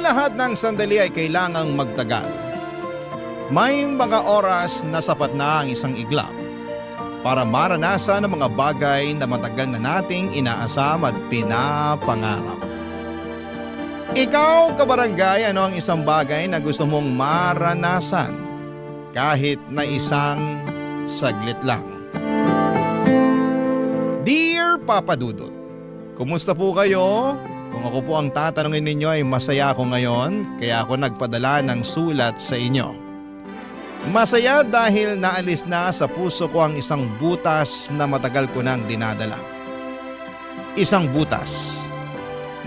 lahat ng sandali ay kailangang magtagal. May mga oras na sapat na ang isang iglap para maranasan ang mga bagay na matagal na nating inaasam at pinapangarap. Ikaw, kabarangay, ano ang isang bagay na gusto mong maranasan kahit na isang saglit lang? Dear Papa Dudut, kumusta po kayo? Kung ako po ang tatanungin ninyo ay masaya ako ngayon kaya ako nagpadala ng sulat sa inyo. Masaya dahil naalis na sa puso ko ang isang butas na matagal ko nang dinadala. Isang butas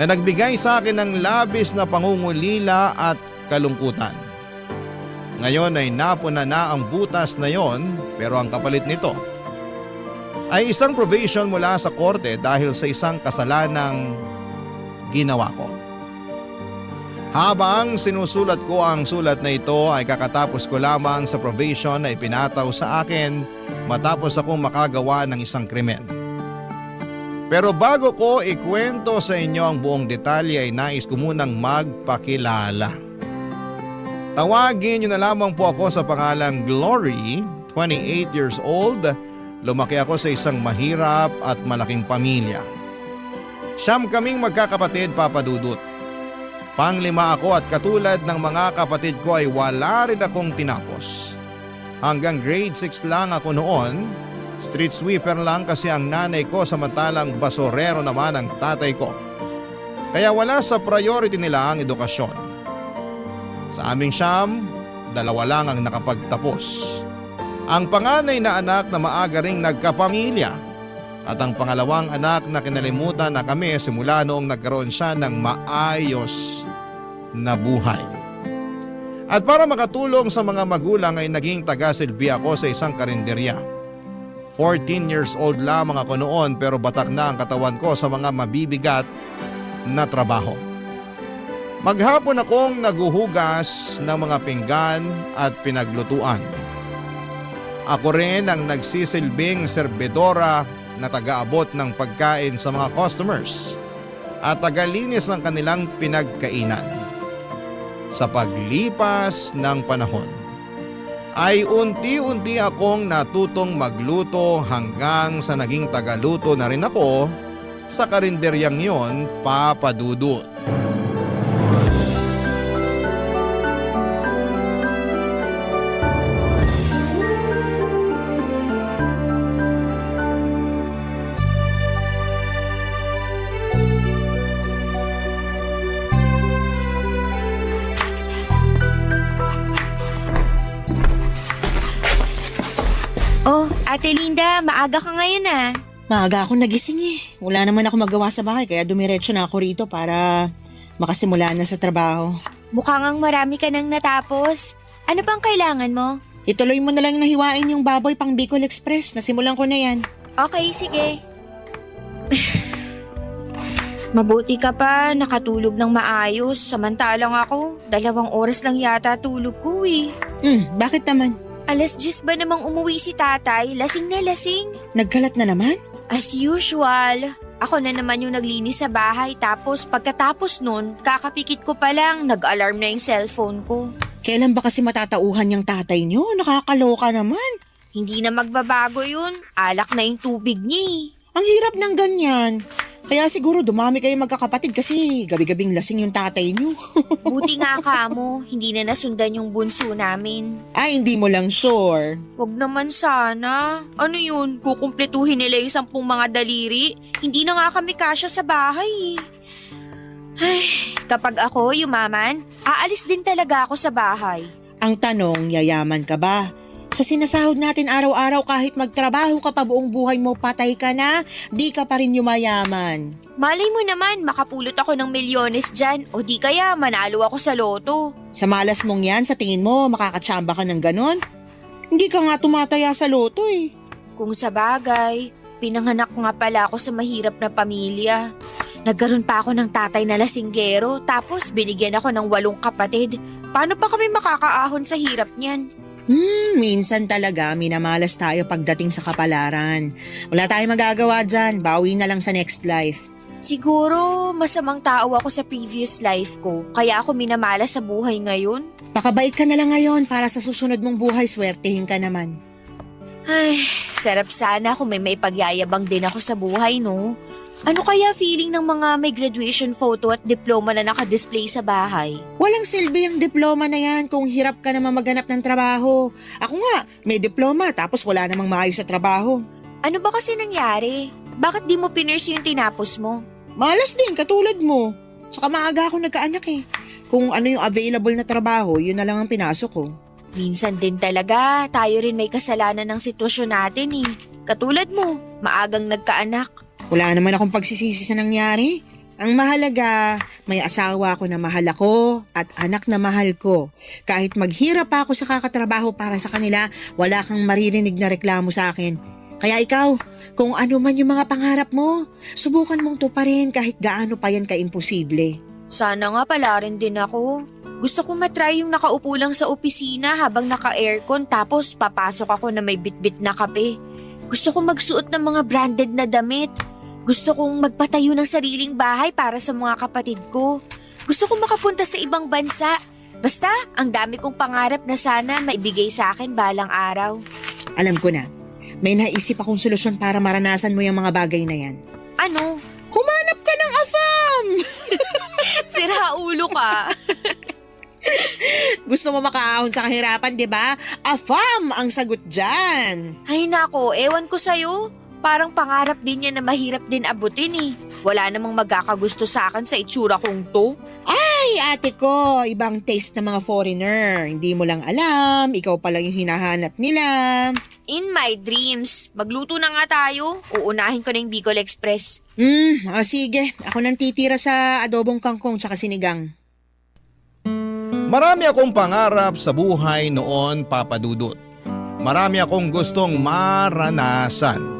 na nagbigay sa akin ng labis na pangungulila at kalungkutan. Ngayon ay napuna na ang butas na yon, pero ang kapalit nito ay isang probation mula sa korte dahil sa isang kasalanang ginawa ko. Habang sinusulat ko ang sulat na ito ay kakatapos ko lamang sa probation na ipinataw sa akin matapos akong makagawa ng isang krimen. Pero bago ko ikwento sa inyo ang buong detalye ay nais ko munang magpakilala. Tawagin niyo na lamang po ako sa pangalang Glory, 28 years old. Lumaki ako sa isang mahirap at malaking pamilya. Siyam kaming magkakapatid, Papa Dudut. Panglima ako at katulad ng mga kapatid ko ay wala rin akong tinapos. Hanggang grade 6 lang ako noon, street sweeper lang kasi ang nanay ko samantalang basurero naman ang tatay ko. Kaya wala sa priority nila ang edukasyon. Sa aming siyam, dalawa lang ang nakapagtapos. Ang panganay na anak na maaga ring nagkapamilya at ang pangalawang anak na kinalimutan na kami simula noong nagkaroon siya ng maayos na buhay. At para makatulong sa mga magulang ay naging taga-silbi ako sa isang karinderya. 14 years old lamang ako noon pero batak na ang katawan ko sa mga mabibigat na trabaho. Maghapon akong naguhugas ng mga pinggan at pinaglutuan. Ako rin ang nagsisilbing serbedora na taga-abot ng pagkain sa mga customers at tagalinis ng kanilang pinagkainan. Sa paglipas ng panahon ay unti-unti akong natutong magluto hanggang sa naging tagaluto na rin ako sa karinderyang yon, Papa Dudut. Oh, Ate Linda, maaga ka ngayon ah. Maaga ako nagising eh. Wala naman ako magawa sa bahay kaya dumiretso na ako rito para makasimula na sa trabaho. Mukhang ang marami ka nang natapos. Ano bang kailangan mo? Ituloy mo na lang nahiwain yung baboy pang Bicol Express. Nasimulan ko na yan. Okay, sige. Mabuti ka pa, nakatulog ng maayos. Samantalang ako, 2 oras lang yata tulog ko eh. Bakit naman? 10:00 ba namang umuwi si tatay? Lasing na lasing. Nagkalat na naman? As usual. Ako na naman yung naglinis sa bahay tapos pagkatapos nun, kakapikit ko pa lang, nag-alarm na yung cellphone ko. Kailan ba kasi matatauhan yung tatay nyo? Nakakaloka naman. Hindi na magbabago yun. Alak na yung tubig niya eh. Ang hirap ng ganyan. Kaya siguro dumami kayo magkakapatid kasi gabi-gabing lasing yung tatay nyo. Buti nga kamo, hindi na nasundan yung bunso namin. Ay, hindi mo lang sure. Wag naman sana. Ano yun, kukumpletuhin nila yung 10 mga daliri? Hindi na nga kami kasya sa bahay eh. Ay, kapag ako yumaman, aalis din talaga ako sa bahay. Ang tanong, yayaman ka ba? Sa sinasahod natin araw-araw kahit magtrabaho ka pa buong buhay mo, patay ka na, di ka pa rin yumayaman. Malay mo naman, makapulot ako ng milyones dyan o di kaya manalo ako sa loto. Sa malas mong yan, sa tingin mo, makakatsamba ka ng ganon? Hindi ka nga tumataya sa loto eh. Kung sa bagay, pinanganak nga pala ako sa mahirap na pamilya. Nagkaroon pa ako ng tatay na lasinggero tapos binigyan ako ng 8 kapatid. Paano pa kami makakaahon sa hirap niyan? Minsan talaga minamalas tayo pagdating sa kapalaran. Wala tayong magagawa dyan, bawi na lang sa next life. Siguro masamang tao ako sa previous life ko, kaya ako minamala sa buhay ngayon. Pakabait ka na lang ngayon para sa susunod mong buhay, swertihin ka naman. Ay, sarap sana kung may pagyayabang din ako sa buhay, no? Ano kaya feeling ng mga may graduation photo at diploma na nakadisplay sa bahay? Walang silbi ang diploma na yan kung hirap ka naman maghanap ng trabaho. Ako nga, may diploma tapos wala namang maayos sa trabaho. Ano ba kasi nangyari? Bakit di mo pinurse yung tinapos mo? Malas din, katulad mo. Saka maaga ako nagkaanak eh. Kung ano yung available na trabaho, yun na lang ang pinasok ko. Minsan din talaga, tayo rin may kasalanan ng sitwasyon natin eh. Katulad mo, maagang nagkaanak. Wala naman akong pagsisisi sa nangyari. Ang mahalaga, may asawa ako na mahal ako at anak na mahal ko. Kahit maghirap pa ako sa kakatrabaho para sa kanila, wala kang maririnig na reklamo sa akin. Kaya ikaw, kung ano man yung mga pangarap mo, subukan mong tuparin kahit gaano pa yan ka-imposible. Sana nga pala rin din ako. Gusto ko matry yung nakaupo lang sa opisina habang naka-aircon tapos papasok ako na may bitbit na kape. Gusto ko magsuot ng mga branded na damit. Gusto kong magpatayo ng sariling bahay para sa mga kapatid ko. Gusto kong makapunta sa ibang bansa. Basta, ang dami kong pangarap na sana maibigay sa akin balang araw. Alam ko na, may naisip akong solusyon para maranasan mo yung mga bagay na yan. Ano? Humanap ka ng afam! Sira ulo ka. Gusto mo makaahon sa kahirapan, di ba? Afam ang sagot dyan. Ay nako, ewan ko sa'yo. Parang pangarap din yan na mahirap din abutin eh. Wala namang magkakagusto sa akin sa itsura kong to. Ay, ate ko, ibang taste ng mga foreigner. Hindi mo lang alam, ikaw pa lang yung hinahanap nila. In my dreams, magluto na nga tayo. Uunahin ko na yung Bicol Express. Sige. Ako nang titira sa adobong kangkong tsaka sinigang. Marami akong pangarap sa buhay noon, Papa Dudut. Marami akong gustong maranasan.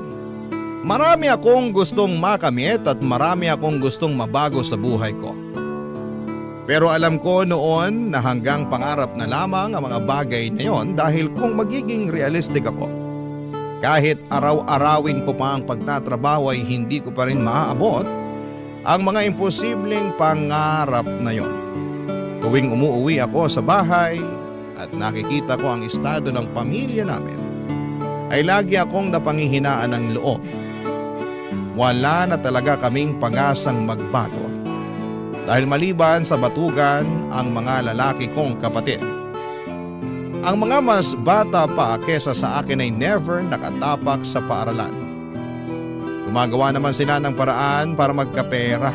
Marami akong gustong makamit at marami akong gustong mabago sa buhay ko. Pero alam ko noon na hanggang pangarap na lamang ang mga bagay na yon dahil kung magiging realistic ako, kahit araw-arawin ko pa ang pagtatrabaho ay hindi ko pa rin maaabot ang mga imposibleng pangarap na yon. Tuwing umuuwi ako sa bahay at nakikita ko ang estado ng pamilya namin, ay lagi akong napanghihinaan ng loob. Wala na talaga kaming pag-asang magbago. Dahil maliban sa batugan ang mga lalaki kong kapatid. Ang mga mas bata pa kesa sa akin ay never nakatapak sa paaralan. Gumagawa naman sila ng paraan para magkapera.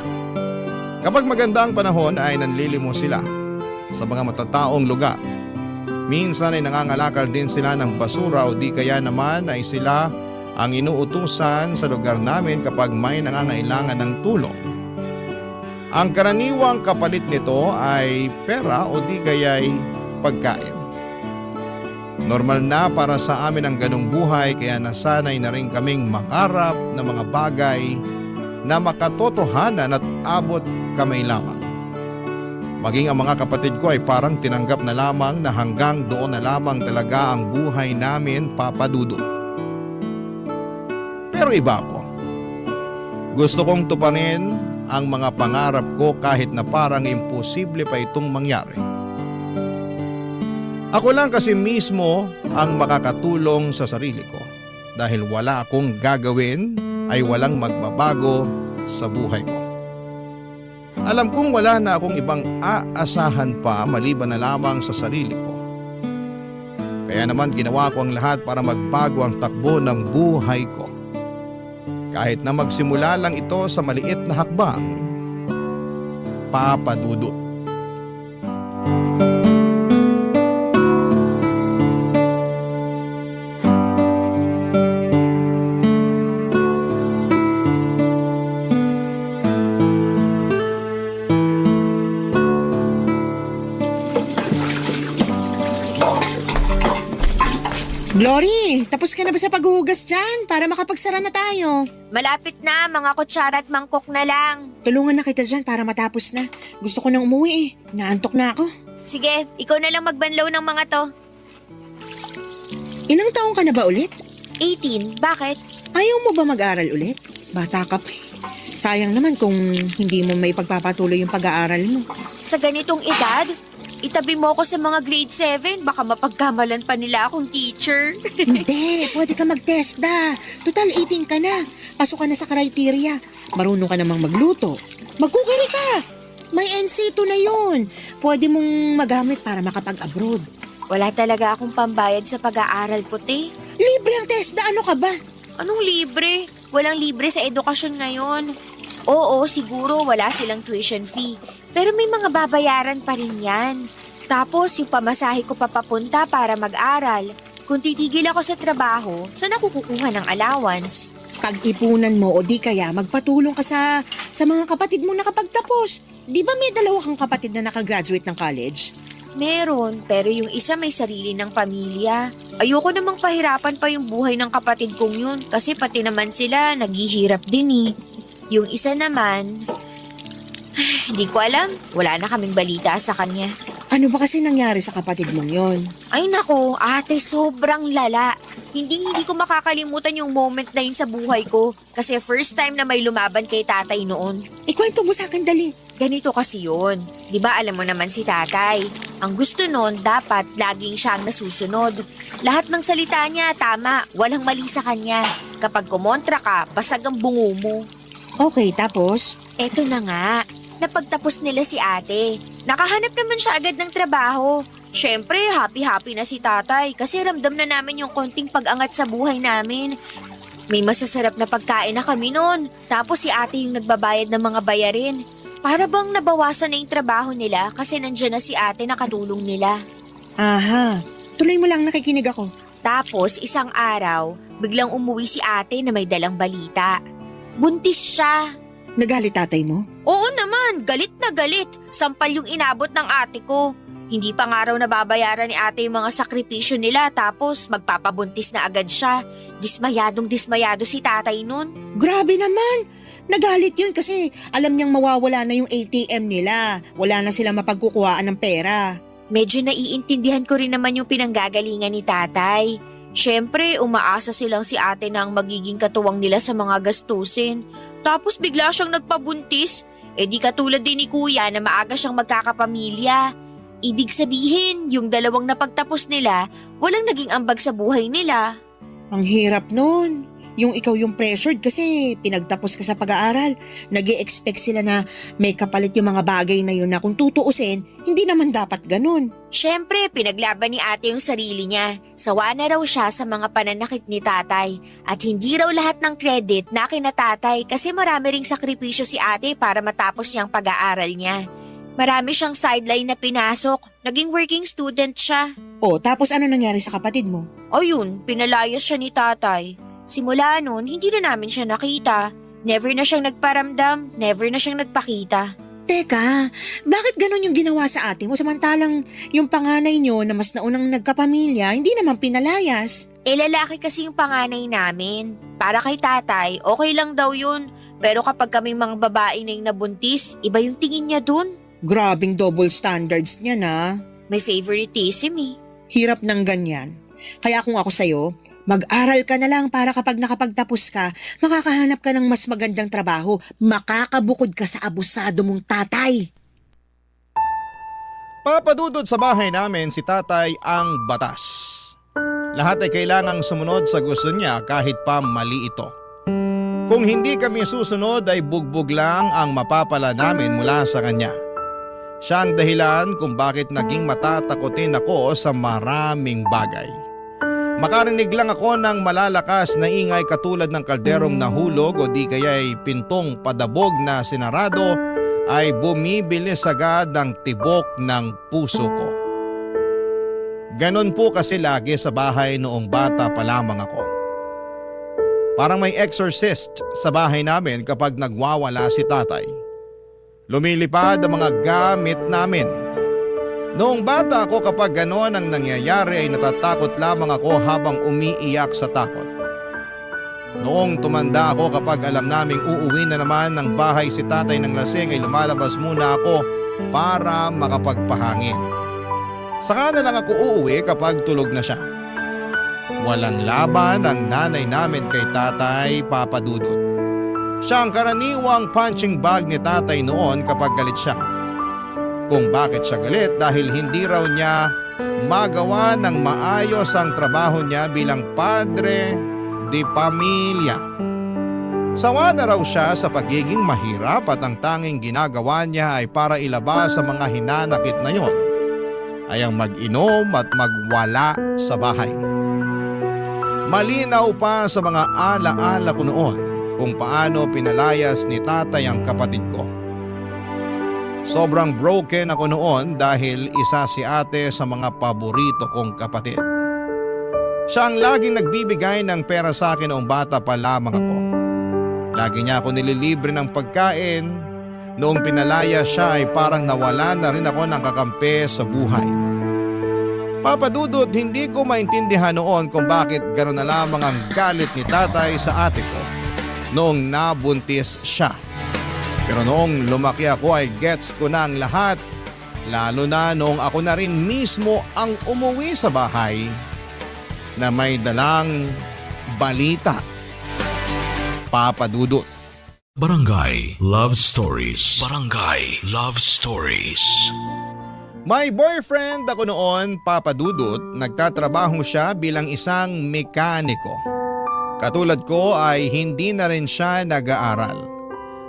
Kapag maganda ang panahon ay nanlilimos sila sa mga matataong lugar. Minsan ay nangangalakal din sila ng basura o di kaya naman ay sila ang inuutusan sa lugar namin kapag may nangangailangan ng tulong. Ang karaniwang kapalit nito ay pera o di kaya'y pagkain. Normal na para sa amin ang ganong buhay kaya nasanay na rin kaming mangarap ng mga bagay na makatotohanan at abot kamay lamang. Maging ang mga kapatid ko ay parang tinanggap na lamang na hanggang doon na lamang talaga ang buhay namin, Papa Dudut. Pero iba ako. Gusto kong tuparin ang mga pangarap ko kahit na parang imposible pa itong mangyari. Ako lang kasi mismo ang makakatulong sa sarili ko dahil wala akong gagawin ay walang magbabago sa buhay ko. Alam kong wala na akong ibang aasahan pa maliban na lamang sa sarili ko. Kaya naman ginawa ko ang lahat para magbago ang takbo ng buhay ko. Kahit na magsimula lang ito sa maliit na hakbang, Papa Dudut. Glory, tapos ka na ba sa paghuhugas dyan para makapagsara na tayo? Malapit na, mga kutsara at mangkok na lang. Tulungan na kita dyan para matapos na. Gusto ko nang umuwi eh. Naantok na ako. Sige, ikaw na lang magbanlaw ng mga to. Ilang taong ka na ba ulit? 18, bakit? Ayaw mo ba mag-aral ulit? Bata ka pa eh. Sayang naman kung hindi mo may pagpapatuloy yung pag-aaral mo. Sa ganitong edad, itabi mo ako sa mga grade 7, baka mapagkamalan pa nila akong teacher. Hindi, pwede ka mag-TESDA. Total 18 ka na. Pasok ka na sa criteria. Marunong ka namang magluto. Magkukiri ka. May NC2 na yun. Pwede mong magamit para makapag-abroad. Wala talaga akong pambayad sa pag-aaral ko, te. Libre ang TESDA, ano ka ba? Anong libre? Walang libre sa edukasyon ngayon. Oo, siguro wala silang tuition fee. Pero may mga babayaran pa rin yan. Tapos yung pamasahe ko papapunta para mag-aral. Kung titigil ako sa trabaho, saan ako kukuha ng allowance? Pag-ipunan mo o di kaya magpatulong ka sa mga kapatid mo nakapagtapos. Di ba may dalawa kang kapatid na nakagraduate ng college? Meron, pero yung isa may sarili ng pamilya. Ayoko namang pahirapan pa yung buhay ng kapatid kong yun kasi pati naman sila naghihirap din eh. Yung isa naman, hindi ko alam. Wala na kaming balita sa kanya. Ano ba kasi nangyari sa kapatid mong yon? Ay nako, ate, sobrang lala. Hindi ko makakalimutan yung moment na yun sa buhay ko kasi first time na may lumaban kay tatay noon. Ikwento mo sa akin dali. Ganito kasi yun. Di ba alam mo naman si tatay? Ang gusto nun, dapat laging siyang nasusunod. Lahat ng salita niya, tama. Walang mali sa kanya. Kapag kumontra ka, basag ang bungo mo. Okay, tapos? Eto na nga. Napagtapos nila si ate. Nakahanap naman siya agad ng trabaho. Siyempre, happy-happy na si tatay kasi ramdam na namin yung konting pag-angat sa buhay namin. May masasarap na pagkain na kami noon. Tapos si ate yung nagbabayad ng mga bayarin. Para bang nabawasan na yung trabaho nila kasi nandiyan na si ate na katulong nila. Aha, tuloy mo lang, nakikinig ako. Tapos isang araw, biglang umuwi si ate na may dalang balita. Buntis siya. Nagalit tatay mo? Oo naman, galit na galit. Sampal yung inabot ng ate ko. Hindi pa nga raw nababayaran ni ate yung mga sakripisyo nila tapos magpapabuntis na agad siya. Dismayado si tatay nun. Grabe naman! Nagalit yun kasi alam niyang mawawala na yung ATM nila. Wala na sila mapagkukuhaan ng pera. Medyo naiintindihan ko rin naman yung pinanggagalingan ni tatay. Siyempre, umaasa silang si ate na ang magiging katuwang nila sa mga gastusin. Tapos bigla siyang nagpabuntis. Eh di katulad din ni kuya na maaga siyang magkakapamilya. Ibig sabihin, yung dalawang napagtapos nila, walang naging ambag sa buhay nila. Ang hirap nun. Yung ikaw yung pressured kasi pinagtapos ka sa pag-aaral. Nag-i-expect sila na may kapalit yung mga bagay na yun na kung tutuusin, hindi naman dapat ganun. Siyempre, pinaglaban ni ate yung sarili niya. Sawa na raw siya sa mga pananakit ni tatay. At hindi raw lahat ng credit na kina tatay kasi marami ring sakripisyo si ate para matapos niyang pag-aaral niya. Marami siyang sideline na pinasok. Naging working student siya. O, tapos ano nangyari sa kapatid mo? O yun, pinalayas siya ni tatay. Simula noon, hindi na namin siya nakita. Never na siyang nagparamdam, never na siyang nagpakita. Teka, bakit ganun yung ginawa sa ate mo samantalang yung panganay nyo na mas naunang nagkapamilya, hindi naman pinalayas? Lalaki kasi yung panganay namin. Para kay tatay, okay lang daw yun. Pero kapag kaming mga babae na yung nabuntis, iba yung tingin niya dun. Grabing double standards niya na. May favoritism eh. Hirap ng ganyan. Kaya kung ako sa'yo, mag-aral ka na lang para kapag nakapagtapos ka, makakahanap ka ng mas magandang trabaho. Makakabukod ka sa abusado mong tatay. Papadudod sa bahay namin si tatay ang batas. Lahat ay kailangang sumunod sa gusto niya kahit pa mali ito. Kung hindi kami susunod ay bugbog lang ang mapapala namin mula sa kanya. Siya ang dahilan kung bakit naging matatakotin ako sa maraming bagay. Makarinig lang ako ng malalakas na ingay katulad ng kalderong nahulog o di kaya'y pintong padabog na sinarado ay bumibilis agad ang tibok ng puso ko. Ganon po kasi lagi sa bahay noong bata pa lamang ako. Parang may exorcist sa bahay namin kapag nagwawala si tatay. Lumilipad ang mga gamit namin. Noong bata ako kapag gano'n ang nangyayari ay natatakot lamang ako habang umiiyak sa takot. Noong tumanda ako kapag alam naming uuwi na naman ng bahay si tatay ng lasing ay lumalabas muna ako para makapagpahangin. Saka na lang ako uuwi kapag tulog na siya. Walang laban ang nanay namin kay tatay, Papa Dudut. Siya ang karaniwang punching bag ni tatay noon kapag galit siya. Kung bakit siya galit dahil hindi raw niya magawa ng maayos ang trabaho niya bilang padre de pamilya. Sawa na raw siya sa pagiging mahirap at ang tanging ginagawa niya ay para ilabas sa mga hinanakit na yon ay ang mag-inom at magwala sa bahay. Malinaw pa sa mga alaala ko noon kung paano pinalayas ni tatay ang kapatid ko. Sobrang broken ako noon dahil isa si ate sa mga paborito kong kapatid. Siya ang laging nagbibigay ng pera sa akin noong bata pa lamang ako. Lagi niya ako nililibre ng pagkain. Noong pinalaya siya ay parang nawala na rin ako ng kakampi sa buhay. Papa Dudut, hindi ko maintindihan noon kung bakit gano'n na lamang ang galit ni tatay sa ate ko noong nabuntis siya. Pero noong lumaki ako ay gets ko na ang lahat, lalo na noong ako na rin mismo ang umuwi sa bahay na may dalang balita. Papa Dudut. Barangay Love Stories. Barangay Love Stories. May boyfriend ako noon, Papa Dudut. Nagtatrabaho siya bilang isang mekaniko. Katulad ko ay hindi na rin siya nag-aaral.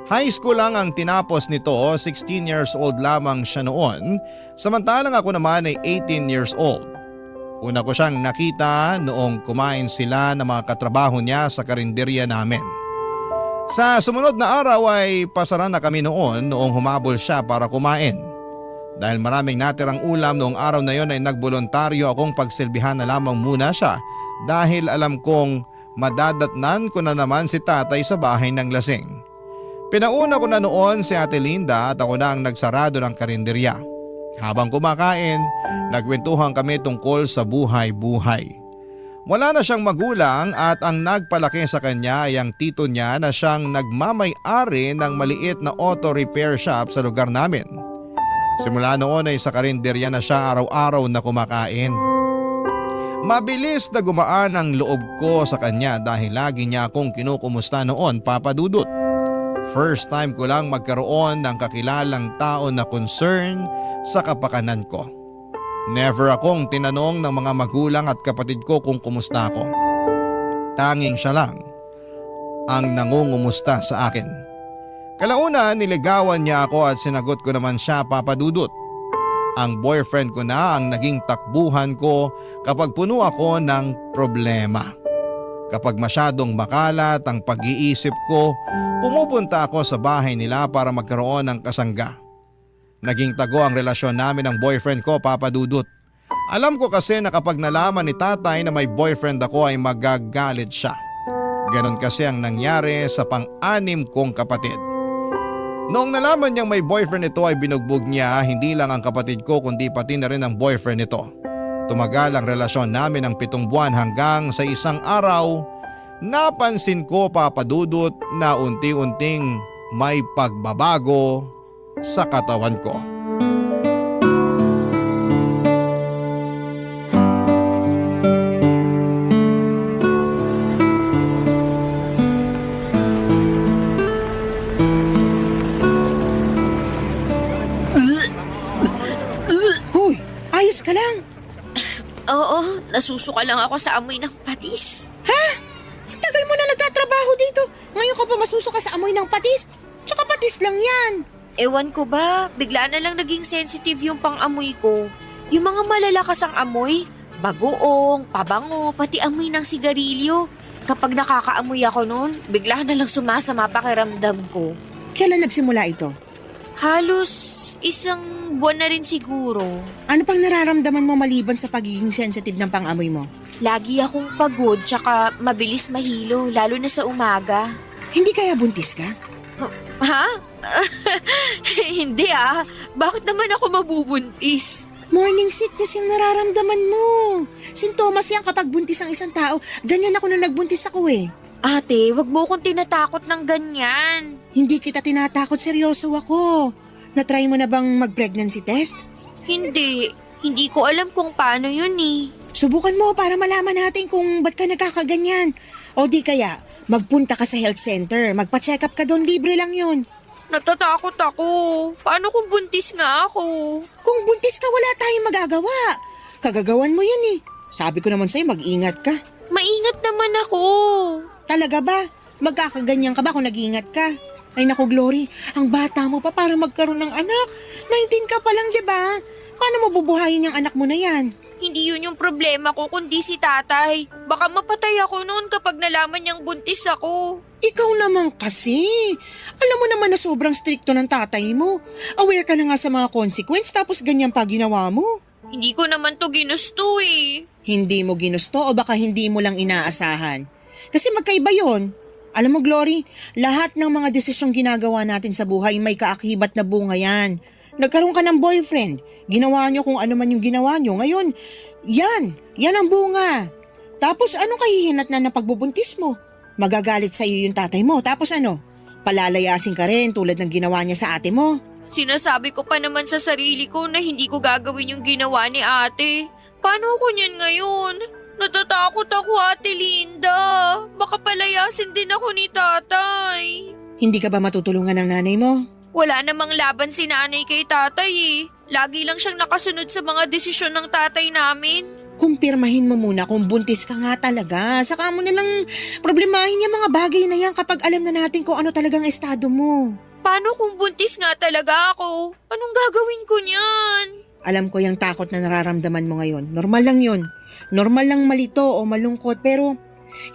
High school lang ang tinapos nito, 16 years old lamang siya noon, samantalang ako naman ay 18 years old. Una ko siyang nakita noong kumain sila ng mga katrabaho niya sa karinderya namin. Sa sumunod na araw ay pasara na kami noong humabol siya para kumain. Dahil maraming natirang ulam noong araw na yon ay nagbolontaryo akong pagsilbihan na lamang muna siya dahil alam kong madadatnan ko na naman si tatay sa bahay ng lasing. Pinauna ko na noon si Ate Linda at ako na ang nagsarado ng karinderya. Habang kumakain, nagkwentuhan kami tungkol sa buhay-buhay. Wala na siyang magulang at ang nagpalaki sa kanya ay ang tito niya na siyang nagmamay-ari ng maliit na auto repair shop sa lugar namin. Simula noon ay sa karinderya na siya araw-araw na kumakain. Mabilis na gumaan ang loob ko sa kanya dahil lagi niya akong kinukumusta noon, Papa Dudut. First time ko lang magkaroon ng kakilalang tao na concern sa kapakanan ko. Never akong tinanong ng mga magulang at kapatid ko kung kumusta ako. Tanging siya lang ang nangungumusta sa akin. Kalauna niligawan niya ako at sinagot ko naman siya, Papa Dudut. Ang boyfriend ko na ang naging takbuhan ko kapag puno ako ng problema. Kapag masyadong makalat ang pag-iisip ko, pumupunta ako sa bahay nila para magkaroon ng kasangga. Naging tago ang relasyon namin ng boyfriend ko, Papa Dudut. Alam ko kasi na kapag nalaman ni tatay na may boyfriend ako ay magagalit siya. Ganon kasi ang nangyari sa pang-anim kong kapatid. Noong nalaman niyang may boyfriend ito ay binugbog niya hindi lang ang kapatid ko kundi pati na rin ang boyfriend nito. Tumagal ang relasyon namin ng 7 buwan hanggang sa isang araw, napansin ko, Papa Dudut, na unti-unting may pagbabago sa katawan ko. Hoy, ayos ka lang. Oo, nasusuka lang ako sa amoy ng patis. Ang tagal mo na nagtatrabaho dito. Ngayon ka pa masusuka sa amoy ng patis? Tsaka patis lang yan. Ewan ko ba, bigla na lang naging sensitive yung pang-amoy ko. Yung mga malalakas ang amoy, bagoong, pabango, pati amoy ng sigarilyo. Kapag nakakaamoy ako noon, bigla na lang sumasama pakiramdam ko. Kailan nagsimula ito? Halos 1 buwan na rin siguro. Ano pang nararamdaman mo maliban sa pagiging sensitive ng pang-amoy mo? Lagi akong pagod tsaka mabilis mahilo, lalo na sa umaga. Hindi kaya buntis ka? Ha? Hindi ah. Bakit naman ako mabubuntis? Morning sickness yung nararamdaman mo. Sintomas yan kapag buntis ang isang tao. Ganyan ako nung nagbuntis ako eh. Ate, wag mo akong tinatakot ng ganyan. Hindi kita tinatakot, seryoso ako. Na-try mo na bang mag-pregnancy test? Hindi. Hindi ko alam kung paano yun eh. Subukan mo para malaman natin kung ba't ka nagkakaganyan. O di kaya, Magpunta ka sa health center, magpa-check up ka doon, libre lang yun. Natatakot ako. Paano kung buntis nga ako? Kung buntis ka, wala tayong magagawa. Kagagawan mo yan eh. Sabi ko naman sa'yo, mag-ingat ka. Maingat naman ako. Talaga ba? Magkakaganyan ka ba kung nag-iingat ka? Ay naku, Glory, ang bata mo pa para magkaroon ng anak. 19 ka pa lang, di ba? Paano mo bubuhayin yung anak mo na yan? Hindi yun yung problema ko kundi si tatay. Baka mapatay ako noon kapag nalaman niyang buntis ako. Ikaw naman kasi. Alam mo naman na sobrang stricto ng tatay mo. Aware ka na nga sa mga consequence tapos ganyan pa ginawa mo. Hindi ko naman to ginusto eh. Hindi mo ginusto o baka hindi mo lang inaasahan? Kasi magkaiba yon. Alam mo, Glory, lahat ng mga desisyong ginagawa natin sa buhay may kaakibat na bunga yan. Nagkaroon ka ng boyfriend, ginawa nyo kung ano man yung ginawa nyo. Ngayon, yan ang bunga. Tapos anong kahihinat na pagbubuntis mo? Magagalit sa iyo yung tatay mo. Tapos ano? Palalayasin ka rin tulad ng ginawa niya sa ate mo. Sinasabi ko pa naman sa sarili ko na hindi ko gagawin yung ginawa ni ate. Paano ako niyan ngayon? Natatakot ako, Ate Linda. Baka palayasin din ako ni tatay. Hindi ka ba matutulungan ng nanay mo? Wala namang laban si nanay kay tatay eh. Lagi lang siyang nakasunod sa mga desisyon ng tatay namin. Kumpirmahin mo muna kung buntis ka nga talaga. Saka mo nalang problemahin yung mga bagay na yan kapag alam na natin kung ano talagang estado mo. Paano kung buntis nga talaga ako? Anong gagawin ko niyan? Alam ko yung takot na nararamdaman mo ngayon. Normal lang yun. Normal lang malito o malungkot pero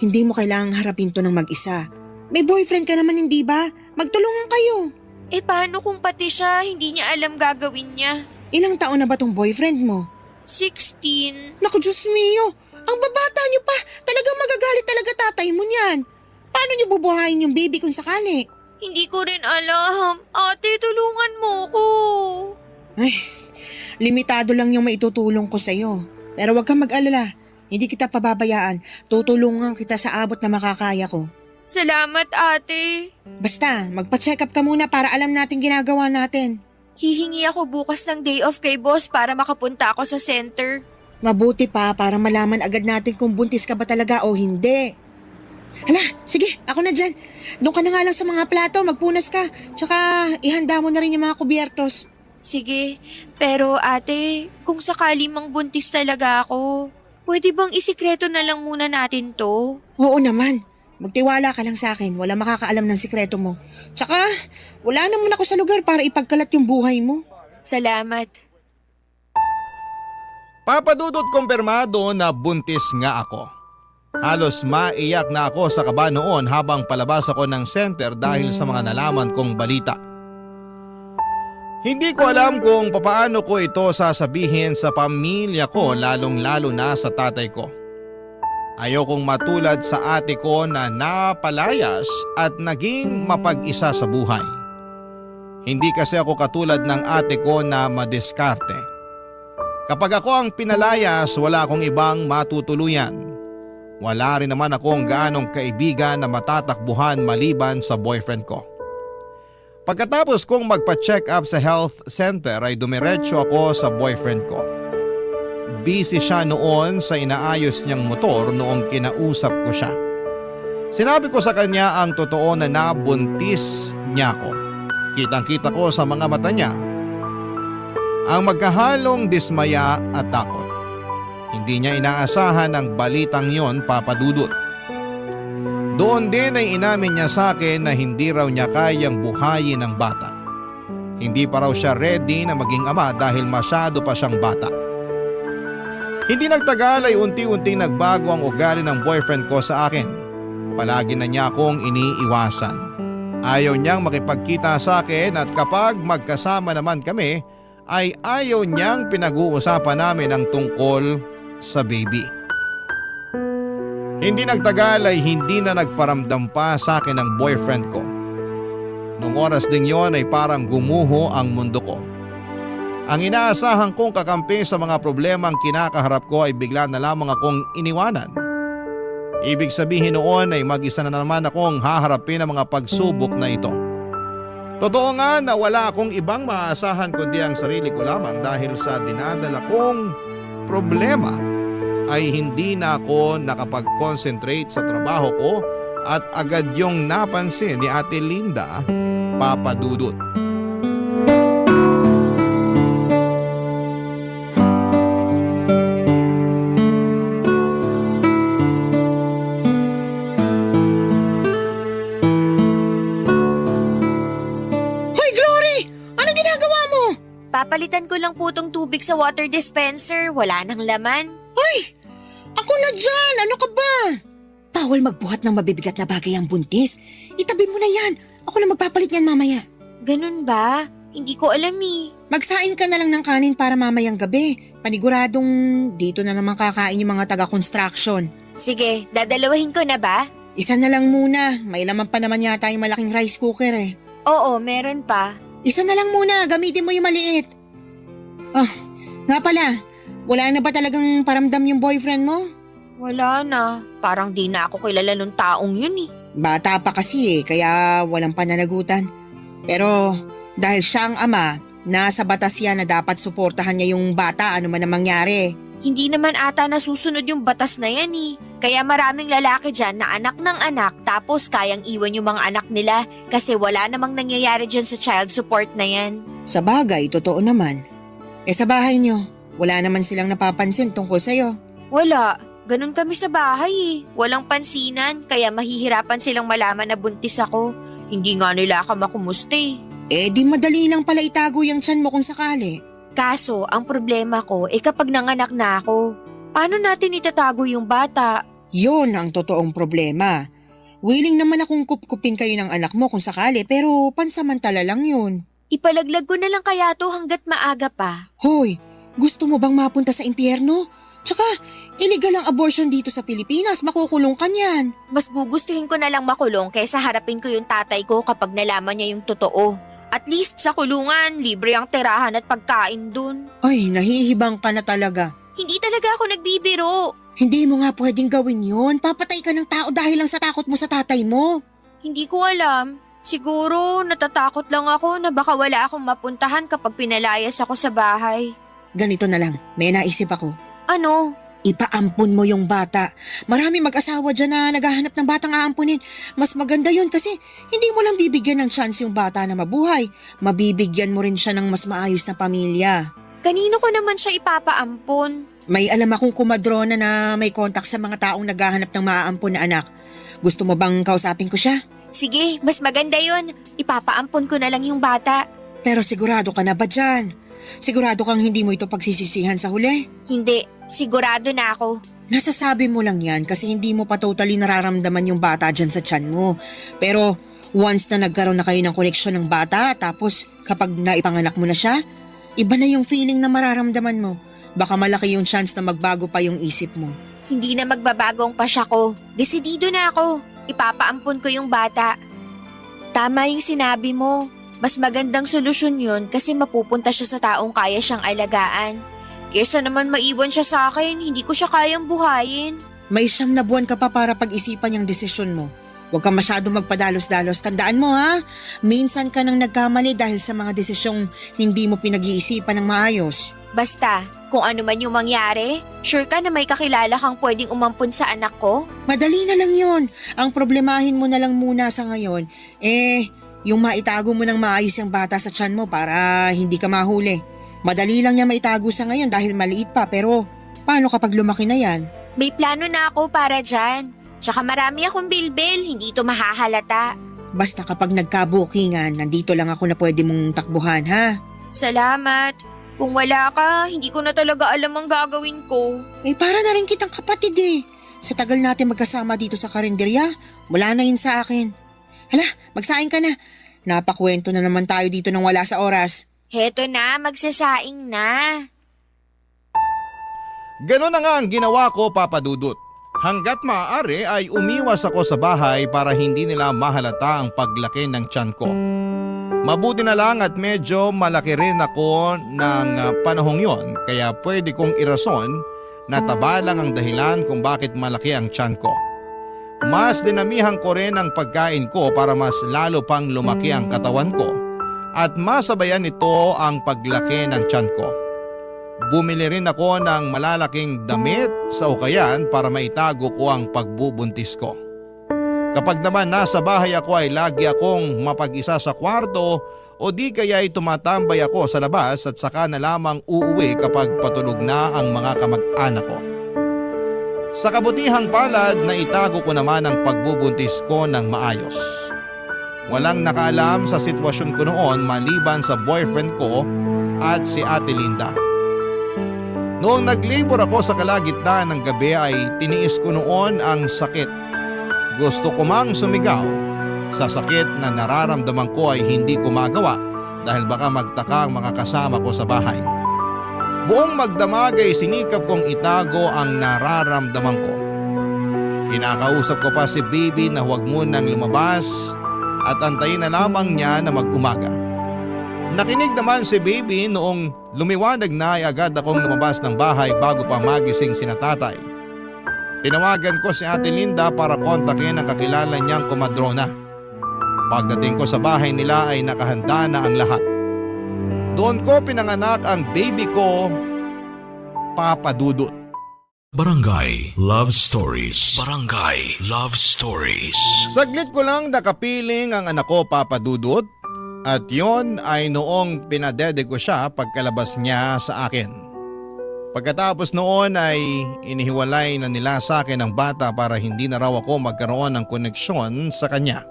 hindi mo kailangang harapin to ng mag-isa. May boyfriend ka naman, hindi ba? Magtulungan kayo. Eh paano kung pati siya hindi niya alam gagawin niya? Ilang taon na ba tong boyfriend mo? 16. Naku, Diyos mio. Ang babata niyo pa. Talagang magagalit talaga tatay mo niyan. Paano niyo bubuhayin yung baby kung sakali? Hindi ko rin alam. Ate, tulungan mo ko. Ay, limitado lang yung maitutulong ko sa'yo. Pero huwag kang mag-alala. Hindi kita pababayaan. Tutulungan kita sa abot na makakaya ko. Salamat, ate. Basta, magpa-check up ka muna para alam natin ginagawa natin. Hihingi ako bukas ng day off kay boss para makapunta ako sa center. Mabuti pa para malaman agad natin kung buntis ka ba talaga o hindi. Hala, sige, ako na dyan. Doon ka na nga lang sa mga plato, magpunas ka. Tsaka ihanda mo na rin yung mga kubyertos. Sige, pero ate, kung sakali mang buntis talaga ako, pwede bang isikreto na lang muna natin to? Oo naman. Magtiwala ka lang sa akin. Wala makakaalam ng sikreto mo. Tsaka, wala naman ako sa lugar para ipagkalat yung buhay mo. Salamat. Papadudot kumpirmado na buntis nga ako. Halos maiyak na ako sa kaba noon habang palabas ako ng center dahil sa mga nalaman kong balita. Hindi ko alam kung papaano ko ito sasabihin sa pamilya ko lalong-lalo na sa tatay ko. Ayokong matulad sa ate ko na napalayas at naging mapag-isa sa buhay. Hindi kasi ako katulad ng ate ko na madiskarte. Kapag ako ang pinalayas, wala akong ibang matutuluyan. Wala rin naman akong gaanong kaibigan na matatakbuhan maliban sa boyfriend ko. Pagkatapos kong magpa-check up sa health center ay dumiretso ako sa boyfriend ko. Busy siya noon sa inaayos niyang motor noong kinausap ko siya. Sinabi ko sa kanya ang totoo na nabuntis niya ako. Kitang-kita ko sa mga mata niya ang magkahalong dismaya at takot. Hindi niya inaasahan ang balitang yon, papadudot. Doon din ay inamin niya sa akin na hindi raw niya kayang buhayin ang bata. Hindi pa raw siya ready na maging ama dahil masyado pa siyang bata. Hindi nagtagal ay unti-unting nagbago ang ugali ng boyfriend ko sa akin. Palagi na niya akong iniiwasan. Ayaw niyang makipagkita sa akin at kapag magkasama naman kami ay ayaw niyang pinag-uusapan namin ang tungkol sa baby. Hindi nagtagal ay hindi na nagparamdam pa sa akin ang boyfriend ko. Noong oras ding yon ay parang gumuho ang mundo ko. Ang inaasahan kong kakampi sa mga problemang kinakaharap ko ay bigla na lamang akong iniwanan. Ibig sabihin noon ay mag-isa na naman akong haharapin ang mga pagsubok na ito. Totoo nga na wala akong ibang maaasahan kundi ang sarili ko lamang dahil sa dinadala kong problema ay hindi na ako nakapag-concentrate sa trabaho ko at agad yung napansin ni Ate Linda, Papa Dudut. Hoy, Glory! Anong ginagawa mo? Papalitan ko lang po tong tubig sa water dispenser. Wala nang laman. Ako na dyan! Ano ka ba? Bawal magbuhat ng mabibigat na bagay ang buntis. Itabi mo na yan. Ako na magpapalit yan mamaya. Ganun ba? Hindi ko alam eh. Magsaing ka na lang ng kanin para mamayang gabi. Paniguradong dito na naman kakain yung mga taga-construction. Sige, dadalawahin ko na ba? Isa na lang muna. May laman pa naman yata yung malaking rice cooker eh. Oo, meron pa. Isa na lang muna. Gamitin mo yung maliit. Oh, nga pala. Wala na ba talagang paramdam yung boyfriend mo? Wala na. Parang di na ako kilala nung taong yun eh. Bata pa kasi kaya walang pananagutan. Pero dahil siya ang ama, nasa batas yan na dapat suportahan niya yung bata ano man ang mangyari. Hindi naman ata nasusunod yung batas na yan eh. Kaya maraming lalaki dyan na anak ng anak tapos kayang iwan yung mga anak nila kasi wala namang nangyayari dyan sa child support na yan. Sa bagay, totoo naman. Sa bahay niyo, wala naman silang napapansin tungkol sa'yo. Wala. Ganun kami sa bahay eh. Walang pansinan kaya mahihirapan silang malaman na buntis ako. Hindi nga nila ako makumusta eh. Di madali lang pala itago yung tiyan mo kung sakali. Kaso, ang problema ko kapag nanganak na ako, paano natin itatago yung bata? Yun ang totoong problema. Willing naman akong kupkupin kayo ng anak mo kung sakali pero pansamantala lang yun. Ipalaglag ko na lang kaya to hanggat maaga pa. Hoy, gusto mo bang mapunta sa impyerno? Tsaka, illegal ang abortion dito sa Pilipinas, makukulong ka niyan. Mas gugustuhin ko na lang makulong kaysa harapin ko yung tatay ko kapag nalaman niya yung totoo. At least sa kulungan, libre ang tirahan at pagkain dun. Ay, nahihibang ka na talaga. Hindi talaga ako nagbibiro. Hindi mo nga pwedeng gawin yun. Papatay ka ng tao dahil lang sa takot mo sa tatay mo. Hindi ko alam. Siguro natatakot lang ako na baka wala akong mapuntahan kapag pinalayas ako sa bahay. Ganito na lang, may naisip ako. Ano? Ipaampun mo yung bata. Marami mag-asawa dyan na naghahanap ng batang aampunin. Mas maganda yun kasi hindi mo lang bibigyan ng chance yung bata na mabuhay. Mabibigyan mo rin siya ng mas maayos na pamilya. Kanino ko naman siya ipapaampon? May alam akong kumadrona na may kontak sa mga taong naghahanap ng maaampun na anak. Gusto mo bang kausapin ko siya? Sige, mas maganda yun. Ipapaampon ko na lang yung bata. Pero sigurado ka na ba dyan? Sigurado kang hindi mo ito pagsisisihan sa huli? Hindi, sigurado na ako. Nasasabi mo lang yan kasi hindi mo pa totally nararamdaman yung bata dyan sa tiyan mo. Pero once na nagkaroon na kayo ng koneksyon ng bata tapos kapag naipanganak mo na siya, iba na yung feeling na mararamdaman mo. Baka malaki yung chance na magbago pa yung isip mo. Hindi na magbabago ang pasya ko. Desidido na ako. Ipapaampon ko yung bata. Tama yung sinabi mo. Mas magandang solusyon yun kasi mapupunta siya sa taong kaya siyang alagaan. Kesa naman maiwan siya sa akin, hindi ko siya kayang buhayin. May 9 na buwan ka pa para pag-isipan yung desisyon mo. Huwag ka masyadong magpadalos-dalos. Tandaan mo ha, minsan ka nang nagkamali dahil sa mga desisyong hindi mo pinag-iisipan ng maayos. Basta, kung ano man yung mangyari, sure ka na may kakilala kang pwedeng umampun sa anak ko? Madali na lang yun. Ang problemahin mo na lang muna sa ngayon, yung maitago mo ng maayos yung bata sa tiyan mo para hindi ka mahuli. Madali lang niya maitago sa ngayon dahil maliit pa pero paano kapag lumaki na yan? May plano na ako para dyan. Tsaka marami akong bilbil, hindi ito mahahalata. Basta kapag nagka-bookingan, nandito lang ako na pwede mong takbuhan ha? Salamat. Kung wala ka, hindi ko na talaga alam ang gagawin ko. Para na rin kitang kapatid eh. Sa tagal natin magkasama dito sa karinderya, wala na yun sa akin. Hala, magsaing ka na. Napakwento na naman tayo dito nang wala sa oras. Heto na, magsasaing na. Ganon na nga ang ginawa ko, Papa Dudut. Hanggat maaari ay umiwas ako sa bahay para hindi nila mahalata ang paglaki ng tiyan ko. Mabuti na lang at medyo malaki rin ako ng panahong yon kaya pwede kong irason na taba lang ang dahilan kung bakit malaki ang tiyan ko. Mas dinamihan ko rin ang pagkain ko para mas lalo pang lumaki ang katawan ko at masabayan nito ang paglaki ng tiyan ko. Bumili rin ako ng malalaking damit sa ukayan para maitago ko ang pagbubuntis ko. Kapag naman nasa bahay ako ay lagi akong mapag-isa sa kwarto o di kaya ay tumatambay ako sa labas at saka na lamang uuwi kapag patulog na ang mga kamag-anak ko. Sa kabutihang palad na itago ko naman ang pagbubuntis ko ng maayos. Walang nakaalam sa sitwasyon ko noon maliban sa boyfriend ko at si Ate Linda. Noong nag-labor ako sa kalagitnaan ng gabi ay tiniis ko noon ang sakit. Gusto ko mang sumigaw. Sa sakit na nararamdaman ko ay hindi ko magawa dahil baka magtaka ang mga kasama ko sa bahay. Buong magdamag ay sinikap kong itago ang nararamdaman ko. Kinakausap ko pa si baby na huwag munang lumabas at antayin na lamang niya na mag-umaga. Nakinig naman si baby noong lumiwanag na ay agad akong lumabas ng bahay bago pa magising sina tatay. Tinawagan ko si Ate Linda para kontakin ang kakilala niyang komadrona. Pagdating ko sa bahay nila ay nakahanda na ang lahat. Doon ko pinanganak ang baby ko, Papa Dudut. Barangay Love Stories. Barangay Love Stories. Saglit ko lang nakapiling ang anak ko, Papa Dudut, at yon ay noong pinadede ko siya pagkalabas niya sa akin. Pagkatapos noon ay inihiwalay na nila sa akin ang bata para hindi na raw ako magkaroon ng koneksyon sa kanya.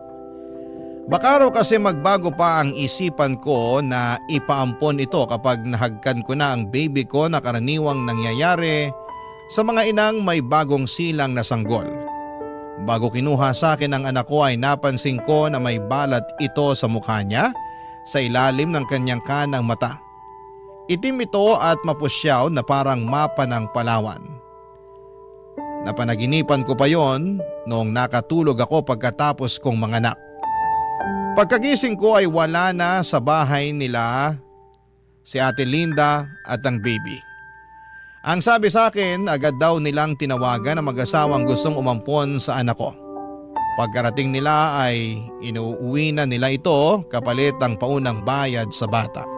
Baka raw kasi magbago pa ang isipan ko na ipaampon ito kapag nahagkan ko na ang baby ko na karaniwang nangyayari sa mga inang may bagong silang na sanggol. Bago kinuha sa akin ang anak ko ay napansin ko na may balat ito sa mukha niya sa ilalim ng kanyang kanang mata. Itim ito at mapusyaw na parang mapa ng Palawan. Napanaginipan ko pa yon noong nakatulog ako pagkatapos kong manganak. Pagkagising ko ay wala na sa bahay nila si Ate Linda at ang baby. Ang sabi sa akin, agad daw nilang tinawagan ang mag-asawang gustong umampon sa anak ko. Pagkarating nila ay inuuwi na nila ito kapalit ang paunang bayad sa bata.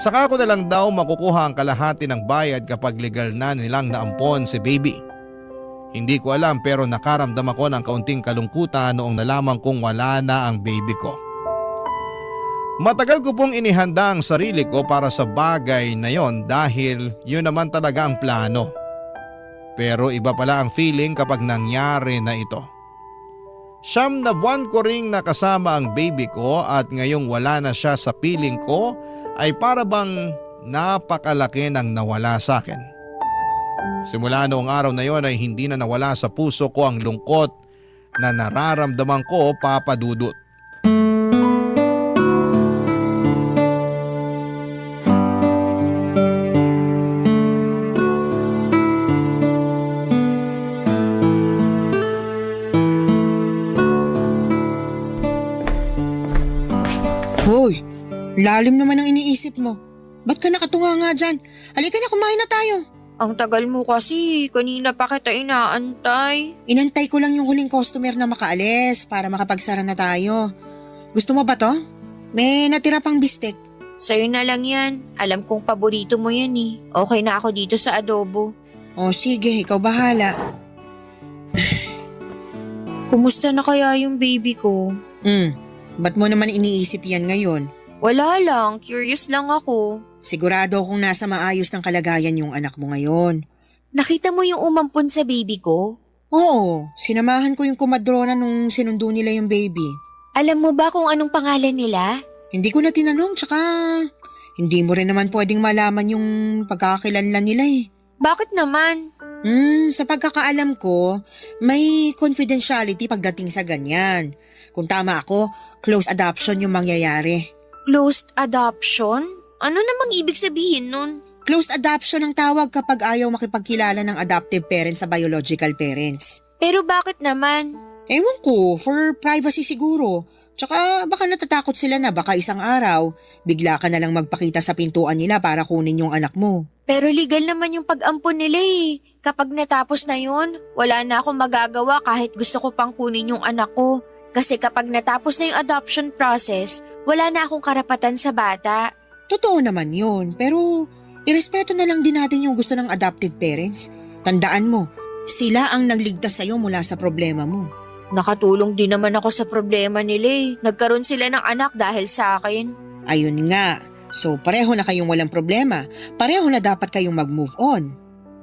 Saka ko na lang daw makukuha ang kalahati ng bayad kapag legal na nilang naampon si baby. Hindi ko alam pero nakaramdam ako ng kaunting kalungkutan noong nalaman kong wala na ang baby ko. Matagal ko pong inihanda ang sarili ko para sa bagay na yon dahil yun naman talaga ang plano. Pero iba pala ang feeling kapag nangyari na ito. 9 na buwan ko ring nakasama ang baby ko at ngayong wala na siya sa piling ko ay para bang napakalaki ng nawala sa akin. Simula noong araw na yon ay hindi na nawala sa puso ko ang lungkot na nararamdaman ko, Papa Dudut. Hoy, lalim naman ang iniisip mo. Ba't ka nakatunga nga dyan? Halika na, kumain na tayo. Ang tagal mo kasi, kanina pa kita inaantay. Inantay ko lang yung huling customer na makaalis para makapagsara na tayo. Gusto mo ba to? May natira pang bistek. Sa'yo na lang yan. Alam kong paborito mo yan eh. Okay na ako dito sa adobo. O sige, ikaw bahala. Kumusta na kaya yung baby ko? Ba't mo naman iniisip yan ngayon? Wala lang, curious lang ako. Sigurado akong nasa maayos ng kalagayan yung anak mo ngayon. Nakita mo yung umampon sa baby ko? Oo, sinamahan ko yung kumadrona nung sinundo nila yung baby. Alam mo ba kung anong pangalan nila? Hindi ko na tinanong, tsaka hindi mo rin naman pwedeng malaman yung pagkakakilanlan nila eh. Bakit naman? Sa pagkakaalam ko, may confidentiality pagdating sa ganyan. Kung tama ako, close adoption yung mangyayari. Closed adoption? Ano namang ibig sabihin nun? Closed adoption ang tawag kapag ayaw makipagkilala ng adoptive parents sa biological parents. Pero bakit naman? Ewan ko, for privacy siguro. Tsaka baka natatakot sila na baka isang araw, bigla ka na lang magpakita sa pintuan nila para kunin yung anak mo. Pero legal naman yung pag-ampon nila eh. Kapag natapos na yun, wala na akong magagawa kahit gusto ko pang kunin yung anak ko. Kasi kapag natapos na yung adoption process, wala na akong karapatan sa bata. Totoo naman yun, pero irespeto na lang din natin yung gusto ng adoptive parents. Tandaan mo, sila ang nagligtas sa'yo mula sa problema mo. Nakatulong din naman ako sa problema nila eh. Nagkaroon sila ng anak dahil sa akin. Ayun nga. So pareho na kayong walang problema. Pareho na dapat kayong mag-move on.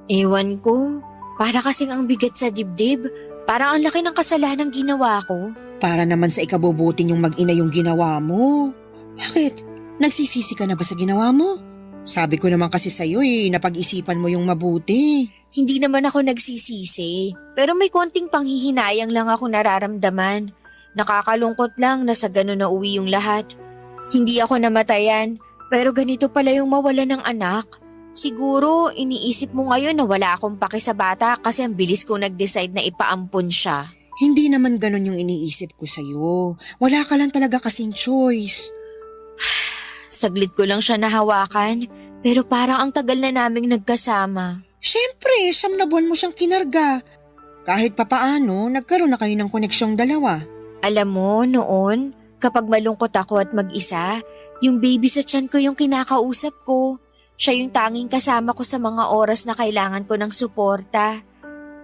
Ewan ko. Para kasing ang bigat sa dibdib. Parang ang laki ng kasalanang ginawa ko. Para naman sa ikabubuti yung mag-ina yung ginawa mo. Bakit? Nagsisisi ka na ba sa ginawa mo? Sabi ko naman kasi sa'yo napag-isipan mo yung mabuti. Hindi naman ako nagsisisi. Pero may konting panghihinayang lang ako nararamdaman. Nakakalungkot lang na sa ganun na uwi yung lahat. Hindi ako namatayan, pero ganito pala yung mawala ng anak. Siguro, iniisip mo ngayon na wala akong paki sa bata kasi ang bilis ko nag-decide na ipaampon siya. Hindi naman ganun yung iniisip ko sa'yo. Wala ka lang talaga kasing choice. Saglit ko lang siya nahawakan, pero parang ang tagal na naming nagkasama. Siyempre, 9 na buwan mo siyang kinarga. Kahit papaano, nagkaroon na kayo ng koneksyong dalawa. Alam mo, noon, kapag malungkot ako at mag-isa, yung baby sa tiyan ko yung kinakausap ko. Siya yung tanging kasama ko sa mga oras na kailangan ko ng suporta.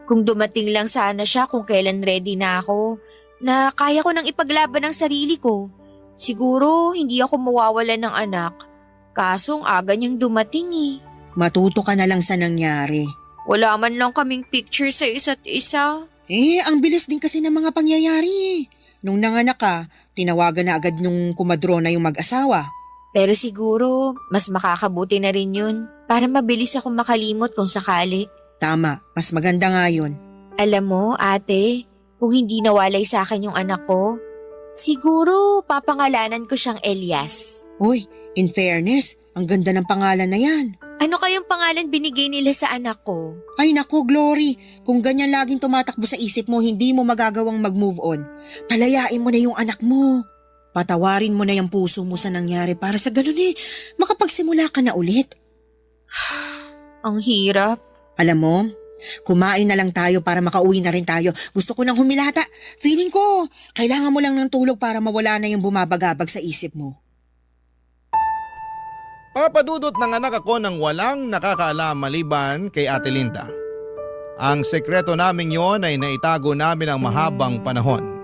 Kung dumating lang sana siya kung kailan ready na ako, na kaya ko nang ipaglaban ang sarili ko, siguro hindi ako mawawala ng anak. Kaso ang aga niyang dumating eh. Matuto ka na lang sa nangyari. Wala man lang kaming picture sa isa't isa. Ang bilis din kasi ng mga pangyayari. Nung nanganak ka, tinawagan na agad nung kumadrona yung mag-asawa. Pero siguro, mas makakabuti na rin yun para mabilis ako makalimot kung sakali. Tama, mas maganda nga yun. Alam mo, ate, kung hindi nawalay sa akin yung anak ko, siguro papangalanan ko siyang Elias. Uy, in fairness, ang ganda ng pangalan na yan. Ano kayong pangalan binigay nila sa anak ko? Ay nako, Glory, kung ganyan laging tumatakbo sa isip mo, hindi mo magagawang mag-move on. Palayain mo na yung anak mo. Patawarin mo na yung puso mo sa nangyari para sa ganun makapagsimula ka na ulit. Ang hirap. Alam mo, kumain na lang tayo para makauwi na rin tayo. Gusto ko nang humilata. Feeling ko, kailangan mo lang ng tulog para mawala na yung bumabagabag sa isip mo. Papadudot ng anak ako nang walang nakakaalam maliban kay Ate Linda. Ang sekreto naming yon ay naitago namin ang mahabang panahon.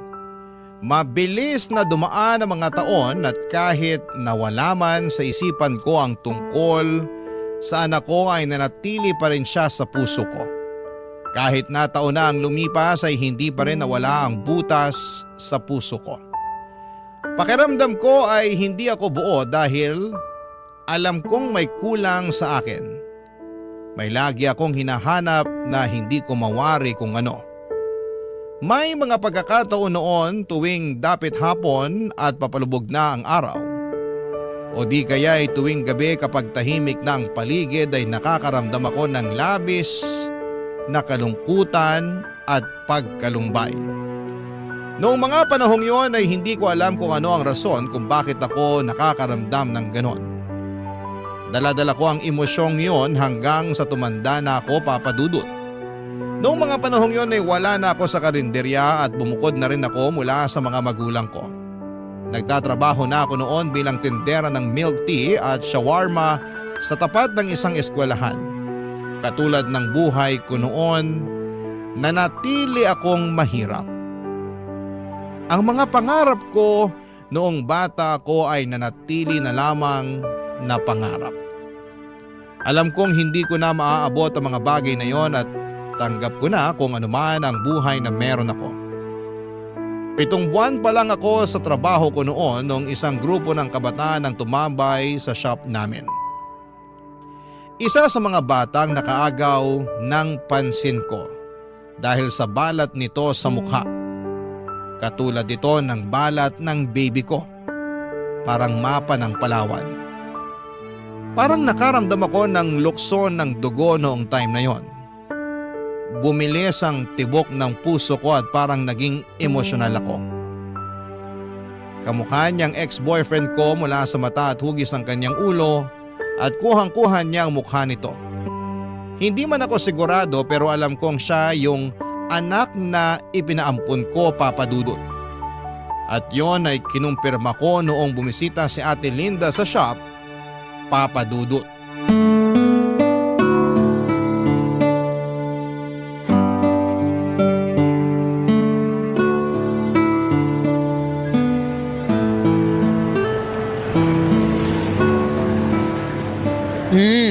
Mabilis na dumaan ang mga taon at kahit nawala man sa isipan ko ang tungkol sa anak ko ay nanatili pa rin siya sa puso ko. Kahit na taon na ang lumipas ay hindi pa rin nawala ang butas sa puso ko. Pakiramdam ko ay hindi ako buo dahil alam kong may kulang sa akin. May lagi akong hinahanap na hindi ko mawari kung ano. May mga pagkakataon noon tuwing dapit hapon at papalubog na ang araw. O di kaya ay tuwing gabi kapag tahimik na ang paligid ay nakakaramdam ako ng labis na kalungkutan at pagkalumbay. Noong mga panahong yon ay hindi ko alam kung ano ang rason kung bakit ako nakakaramdam ng ganon. Dala-dala ko ang emosyong yon hanggang sa tumanda na ako, Papa Dudut. Noong mga panahong yon ay wala na ako sa karinderya at bumukod na rin ako mula sa mga magulang ko. Nagtatrabaho na ako noon bilang tindera ng milk tea at shawarma sa tapat ng isang eskwelahan. Katulad ng buhay ko noon, nanatili akong mahirap. Ang mga pangarap ko noong bata ko ay nanatili na lamang na pangarap. Alam kong hindi ko na maaabot ang mga bagay na yon at tanggap ko na kung anuman ang buhay na meron ako. 7 buwan pa lang ako sa trabaho ko noon nung isang grupo ng kabataan ang tumambay sa shop namin. Isa sa mga batang nakaagaw ng pansin ko dahil sa balat nito sa mukha. Katulad ito ng balat ng baby ko. Parang mapa ng Palawan. Parang nakaramdam ako ng lukso ng dugo noong time na yon. Bumilis ang tibok ng puso ko at parang naging emosyonal ako. Kamukha niyang ex-boyfriend ko mula sa mata at hugis ng kanyang ulo at kuhang-kuha niya ang mukha nito. Hindi man ako sigurado pero alam kong siya yung anak na ipinaampun ko, Papa Dudut. At yon ay kinumpirma ko noong bumisita si Ate Linda sa shop, Papa Dudut.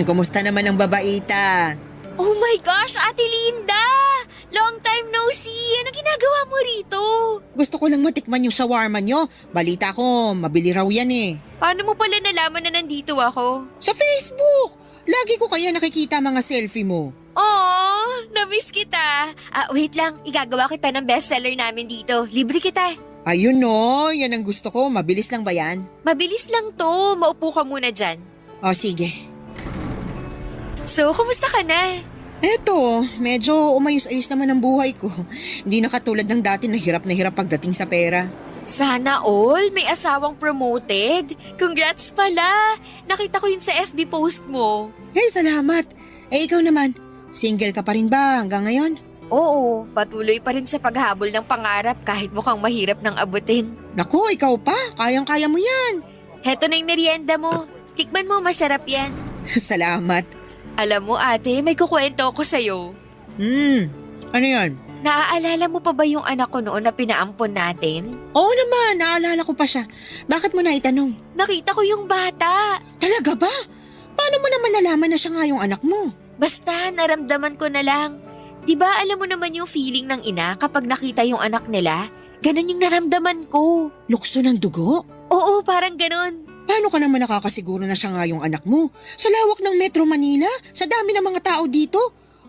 Kumusta naman ang babaita? Oh my gosh, Ate Linda! Long time no see! Ano ginagawa mo rito? Gusto ko lang matikman yung shawarma nyo. Balita ko, mabili raw yan eh. Paano mo pala nalaman na nandito ako? Sa Facebook! Lagi ko kaya nakikita mga selfie mo. Oh, na-miss kita. Wait lang, igagawa kita ng bestseller namin dito. Libre kita. Ayun no, yan ang gusto ko. Mabilis lang ba yan? Mabilis lang to. Maupo ka muna dyan. O sige. So, kumusta ka na? Eto, medyo umayos-ayos naman ang buhay ko. Hindi na katulad ng dati na hirap pagdating sa pera. Sana all, may asawang promoted. Congrats pala. Nakita ko yun sa FB post mo. Hey, salamat. Ikaw naman, single ka pa rin ba hanggang ngayon? Oo, patuloy pa rin sa paghabol ng pangarap kahit mukhang mahirap nang abutin. Naku, ikaw pa. Kayang-kaya mo yan. Heto na yung merienda mo. Tikman mo, masarap yan. Salamat. Alam mo ate, may kukwento ako sa'yo. Ano yan? Naaalala mo pa ba yung anak ko noon na pinaampon natin? Oo naman, naalala ko pa siya. Bakit mo na itanong? Nakita ko yung bata. Talaga ba? Paano mo naman nalaman na siya nga yung anak mo? Basta naramdaman ko na lang. Di ba alam mo naman yung feeling ng ina kapag nakita yung anak nila? Ganon yung naramdaman ko. Lukso ng dugo? Oo, parang ganon. Paano ka naman nakakasiguro na siya nga yung anak mo? Sa lawak ng Metro Manila? Sa dami ng mga tao dito?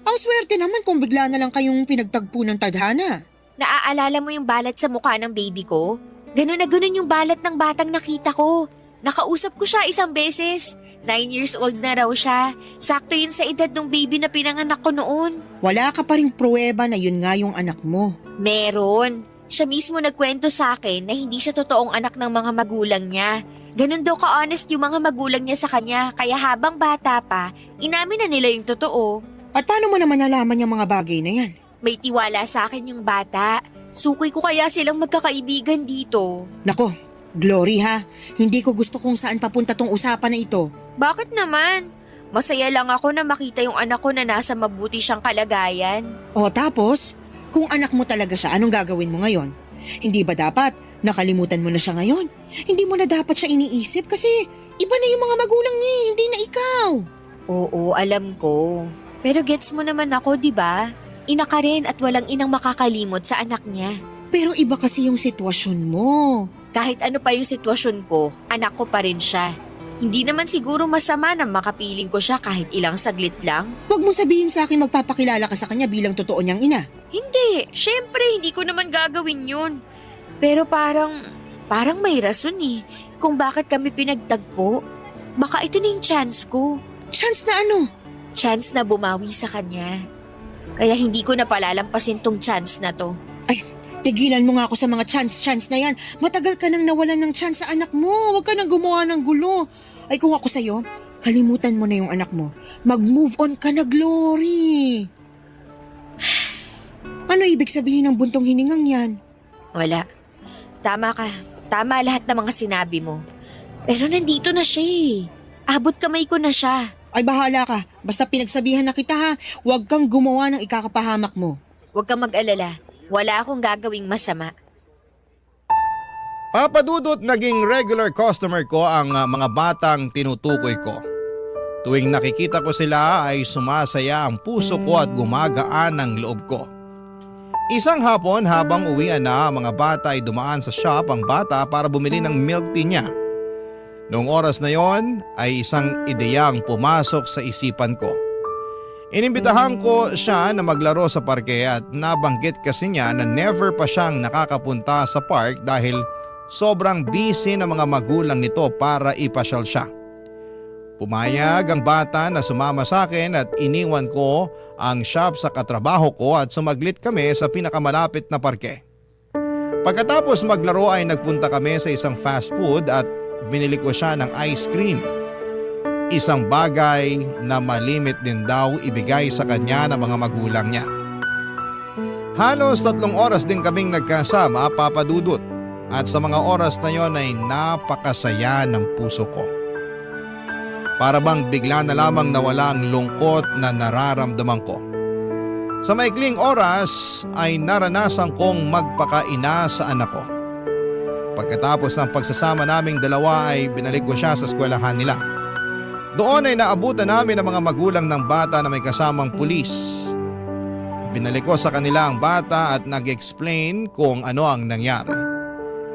Ang swerte naman kung bigla na lang kayong pinagtagpo ng tadhana. Naaalala mo yung balat sa mukha ng baby ko? Ganon na ganon yung balat ng batang nakita ko. Nakausap ko siya isang beses. 9 years old na raw siya. Sakto yun sa edad ng baby na pinanganak ko noon. Wala ka pa ring pruweba na yun nga yung anak mo. Meron. Siya mismo nagkwento sa akin na hindi siya totoong anak ng mga magulang niya. Ganon daw ka-honest yung mga magulang niya sa kanya, kaya habang bata pa, inamin na nila yung totoo. At paano mo naman nalaman yung mga bagay na yan? May tiwala sa akin yung bata. Sukoy ko kaya silang magkakaibigan dito. Nako, Glory ha, hindi ko gusto kung saan papunta tong usapan na ito. Bakit naman? Masaya lang ako na makita yung anak ko na nasa mabuti siyang kalagayan. O tapos, kung anak mo talaga siya, anong gagawin mo ngayon? Hindi ba dapat nakalimutan mo na siya ngayon? Hindi mo na dapat siya iniisip kasi iba na yung mga magulang niya, hindi na ikaw. Oo, alam ko. Pero gets mo naman ako, di ba? Ina ka rin at walang inang makakalimot sa anak niya. Pero iba kasi yung sitwasyon mo. Kahit ano pa yung sitwasyon ko, anak ko pa rin siya. Hindi naman siguro masama na makapiling ko siya kahit ilang saglit lang. Huwag mo sabihin sa akin magpapakilala ka sa kanya bilang totoo niyang ina. Hindi, syempre hindi ko naman gagawin yun. Pero parang may rason eh kung bakit kami pinagtagpo. Baka ito na yung chance ko. Chance na ano? Chance na bumawi sa kanya. Kaya hindi ko na palalampasin tong chance na to. Ay, tigilan mo nga ako sa mga chance na yan. Matagal ka nang nawalan ng chance sa anak mo. Huwag ka nang gumawa ng gulo. Ay kung ako sa'yo, kalimutan mo na yung anak mo. Mag-move on ka na, Glory. Ano ibig sabihin ng buntong hiningang yan? Wala. Tama ka. Tama lahat ng mga sinabi mo. Pero nandito na siya eh. Abot kamay ko na siya. Ay bahala ka. Basta pinagsabihan na kita ha. Huwag kang gumawa ng ikakapahamak mo. Huwag kang mag-alala. Wala akong gagawing masama. Papadudot naging regular customer ko ang mga batang tinutukoy ko. Tuwing nakikita ko sila ay sumasaya ang puso ko at gumagaan ang loob ko. Isang hapon habang uwian na ang mga bata ay dumaan sa shop ang bata para bumili ng milk tea niya. Noong oras na yon ay isang ideyang pumasok sa isipan ko. Inimbitahan ko siya na maglaro sa parke at nabanggit kasi niya na never pa siyang nakakapunta sa park dahil sobrang busy ng mga magulang nito para ipasyal siya. Pumayag ang bata na sumama sa akin at iniwan ko ang shop sa katrabaho ko at sumaglit kami sa pinakamalapit na parke. Pagkatapos maglaro ay nagpunta kami sa isang fast food at binili ko siya ng ice cream. Isang bagay na malimit din daw ibigay sa kanya ng mga magulang niya. Halos 3 oras din kaming nagkasama, papadudot. At sa mga oras na yon ay napakasaya ng puso ko. Para bang bigla na lamang nawala ang lungkot na nararamdaman ko. Sa maikling oras ay naranasan kong magpakaina sa anak ko. Pagkatapos ng pagsasama naming dalawa ay binalik ko siya sa eskwelahan nila. Doon ay naabutan namin ang mga magulang ng bata na may kasamang pulis. Binalik ko sa kanila ang bata at nag-explain kung ano ang nangyari.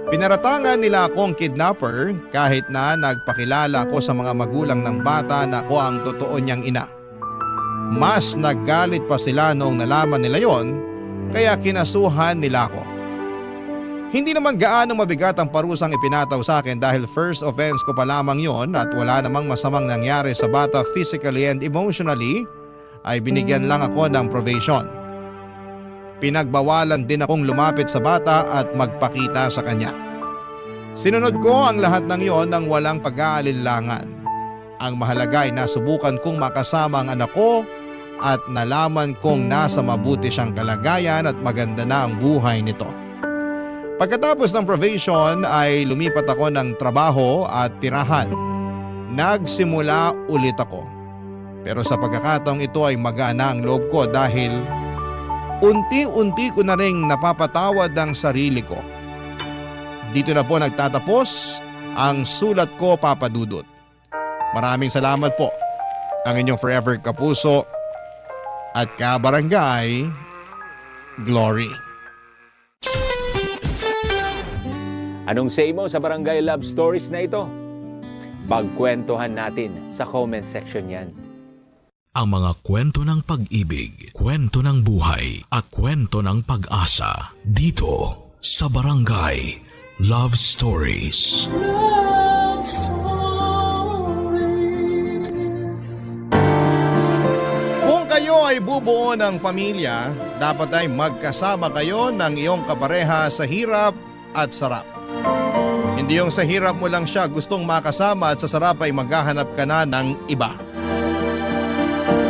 Pinaratangan nila akong kidnapper kahit na nagpakilala ko sa mga magulang ng bata na ako ang totoo niyang ina. Mas naggalit pa sila noong nalaman nila yon, kaya kinasuhan nila ako. Hindi naman gaano mabigat ang parusang ipinataw sa akin dahil first offense ko pa lamang yon at wala namang masamang nangyari sa bata physically and emotionally, ay binigyan lang ako ng probation. Pinagbawalan din akong lumapit sa bata at magpakita sa kanya. Sinunod ko ang lahat ng yon nang walang pag-aalinlangan. Ang mahalaga ay nasubukan kong makasama ang anak ko at nalaman kong nasa mabuti siyang kalagayan at maganda na ang buhay nito. Pagkatapos ng probation ay lumipat ako ng trabaho at tirahan. Nagsimula ulit ako. Pero sa pagkakataong ito ay magaan na ang loob ko dahil unti-unti ko na ring napapatawad ang sarili ko. Dito na po nagtatapos ang sulat ko, Papa Dudut. Maraming salamat po. Ang inyong forever kapuso at kabarangay, Glory. Anong say mo sa Barangay Love Stories na ito? Pagkwentuhan natin sa comment section yan. Ang mga kwento ng pag-ibig, kwento ng buhay, at kwento ng pag-asa dito sa Barangay Love Stories. Love Stories. Kung kayo ay bubuo ng pamilya, dapat ay magkasama kayo ng iyong kapareha sa hirap at sarap. Hindi yung sa hirap mo lang siya gustong makasama at sa sarap ay maghahanap ka na ng iba.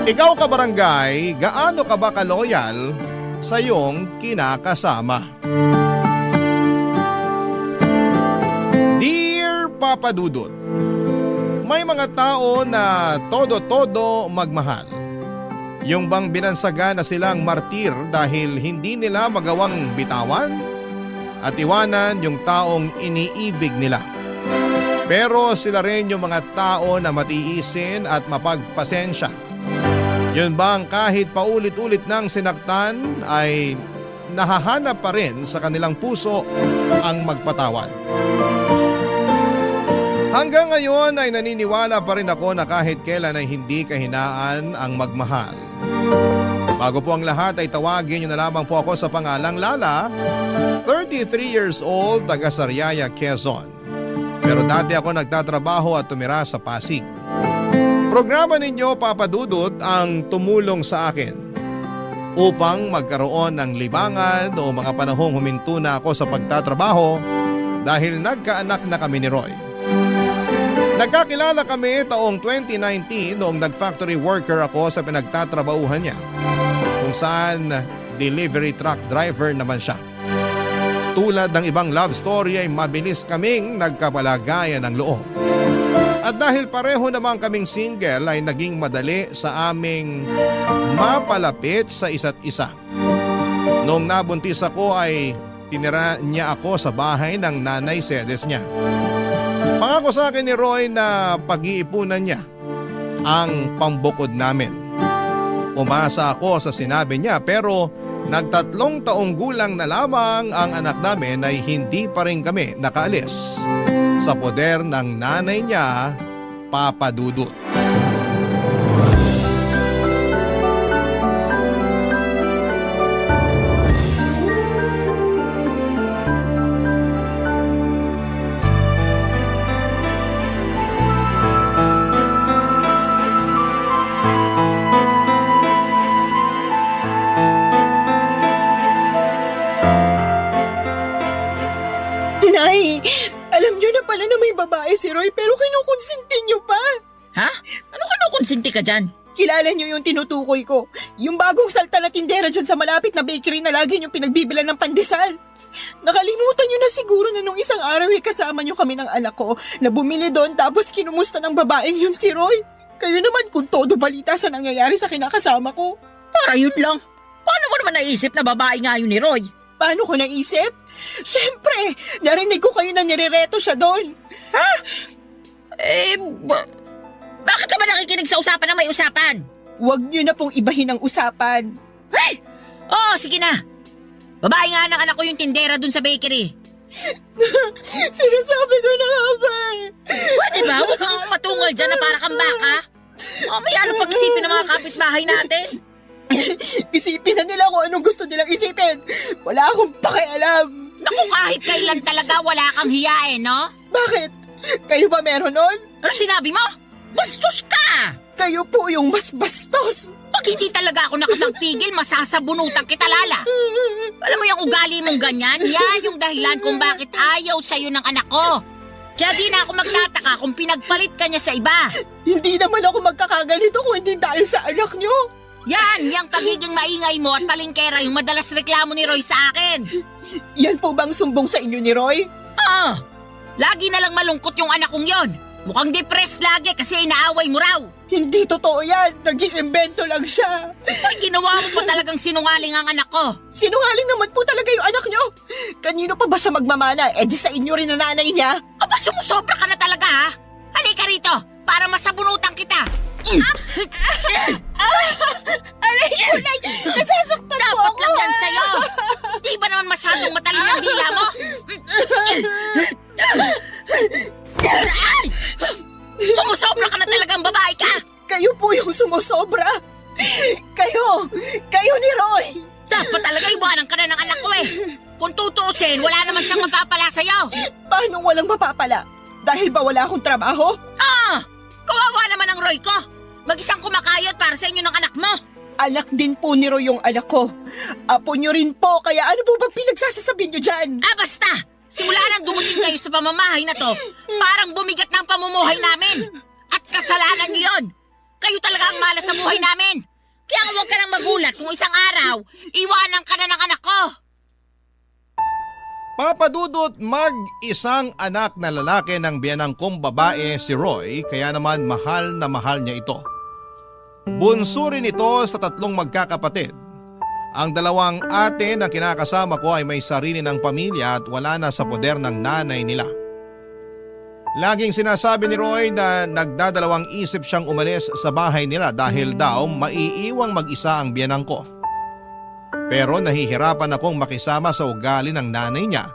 Ikaw kabarangay, gaano ka ba kaloyal sa iyong kinakasama? Dear Papa Dudut, may mga tao na todo-todo magmahal. Yung bang binansaga na silang martir dahil hindi nila magawang bitawan at iwanan yung taong iniibig nila. Pero sila rin yung mga tao na matiisin at mapagpasensya. Yun bang kahit paulit-ulit nang sinaktan ay nahahanap pa rin sa kanilang puso ang magpatawad. Hanggang ngayon ay naniniwala pa rin ako na kahit kailan ay hindi kahinaan ang magmahal. Bago po ang lahat ay tawagin niyo na lamang po ako sa pangalang Lala, 33 years old, taga Sariaya, Quezon. Pero dati ako nagtatrabaho at tumira sa Pasig. Programa ninyo, Papa Dudut, ang tumulong sa akin upang magkaroon ng libangan o mga panahong huminto na ako sa pagtatrabaho dahil nagkaanak na kami ni Roy. Nagkakilala kami taong 2019 noong nag-factory worker ako sa pinagtatrabahuhan niya, kung saan delivery truck driver naman siya. Tulad ng ibang love story ay mabilis kaming nagkapalagayan ng loob. At dahil pareho naman kaming single ay naging madali sa aming mapalapit sa isa't isa. Noong nabuntis ako ay tinira niya ako sa bahay ng nanay sedes niya. Pangako sa akin ni Roy na pag-iipunan niya ang pambukod namin. Umasa ako sa sinabi niya pero nagtatlong taong gulang na lamang ang anak namin ay hindi pa rin kami nakaalis sa poder ng nanay niya, Papa Dudut. Nay, alam niyo na pala na may babae si Roy pero kinukonsinti niyo pa. Ha? Ano ka nakonsinti ka dyan? Kilala niyo yung tinutukoy ko. Yung bagong salta na tindera dyan sa malapit na bakery na lagi niyong pinagbibilan ng pandesal. Nakalimutan niyo na siguro na nung isang araw ay kasama niyo kami ng anak ko na bumili doon tapos kinumusta ng babaeng yun si Roy. Kayo naman kung todo balita sa nangyayari sa kinakasama ko. Para yun lang. Paano mo naman naisip na babae nga yun ni Roy? Paano ko naisip? Siyempre, narinig ko kayo na nirereto siya doon. Bakit ka ba makikinig sa usapan na may usapan. Huwag niyo na pong ibahin ang usapan. Oo, sige na. Babae nga ng anak ko yung tindera dun sa bakery. Sinasabi ko na nga ba eh. Pwede ba? Huwag kang matungal dyan na para kang baka. O may ano pang isipin ng mga kapitbahay natin? Isipin na nila kung anong gusto nilang isipin. Wala akong pakialam. Naku, kahit kailan talaga wala kang hiyain, no? Bakit? Kayo ba meron nun? Ano sinabi mo? Bastos ka! Kayo po yung mas bastos. Pag hindi talaga ako nakapagpigil, masasabunutan kita, Lala. Alam mo yung ugali mong ganyan? Yan yung dahilan kung bakit ayaw sa'yo ng anak ko. Kaya di na ako magtataka kung pinagpalit ka niya sa iba. Hindi naman ako magkakaganito kung hindi dahil sa anak nyo. Yan, yung pagiging maingay mo at palingkera yung madalas reklamo ni Roy sa akin. Yan po bang sumbong sa inyo ni Roy? Oo, lagi na lang malungkot yung anak kong yon. Mukhang depressed lagi kasi inaaway mo raw. Hindi totoo yan. Nag-iimbento lang siya. Ay, ginawa mo pa talagang sinungaling ang anak ko. Sinungaling naman po talaga yung anak nyo. Kanino pa ba siya magmamana? Eh di sa inyo rin na nanay niya. Aba, sumusobra ka na talaga ha? Halika rito, para masabunutan kita. Aray, aray! Nasasaktan po Dapat ako! lang yan sa'yo. Di ba naman masyadong matalin ang dila mo? Ay! Sumusobra ka na talagang babae ka. Kayo po yung sumusobra. Kayo ni Roy. Dapat talaga iwanan ka na ng anak ko eh. Kung tutuusin, wala naman siyang mapapala sa'yo. Paano walang mapapala? Dahil ba wala akong trabaho? Ah! Kawawa naman ang Roy ko. Mag-isang kumakayod para sa inyo ng anak mo. Anak din po ni Roy yung anak ko. Apo nyo rin po, kaya ano po ba pinagsasasabi nyo dyan? Ah, basta! Simula nang dumating kayo sa pamamahay na to, parang bumigat na ang pamumuhay namin. At kasalanan niyo yun. Kayo talaga ang malas sa buhay namin. Kaya huwag ka nang magulat kung isang araw, iwanan ka na ng anak ko. Papadudot mag-isang anak na lalaki ng biyanang kong babae si Roy, kaya naman mahal na mahal niya ito. Bunso rin ito sa 3 magkakapatid. Ang 2 ate na kinakasama ko ay may sarili ng pamilya at wala na sa poder ng nanay nila. Laging sinasabi ni Roy na nagdadalawang isip siyang umalis sa bahay nila dahil daw maiiwang mag-isa ang biyanang ko. Pero nahihirapan akong makisama sa ugali ng nanay niya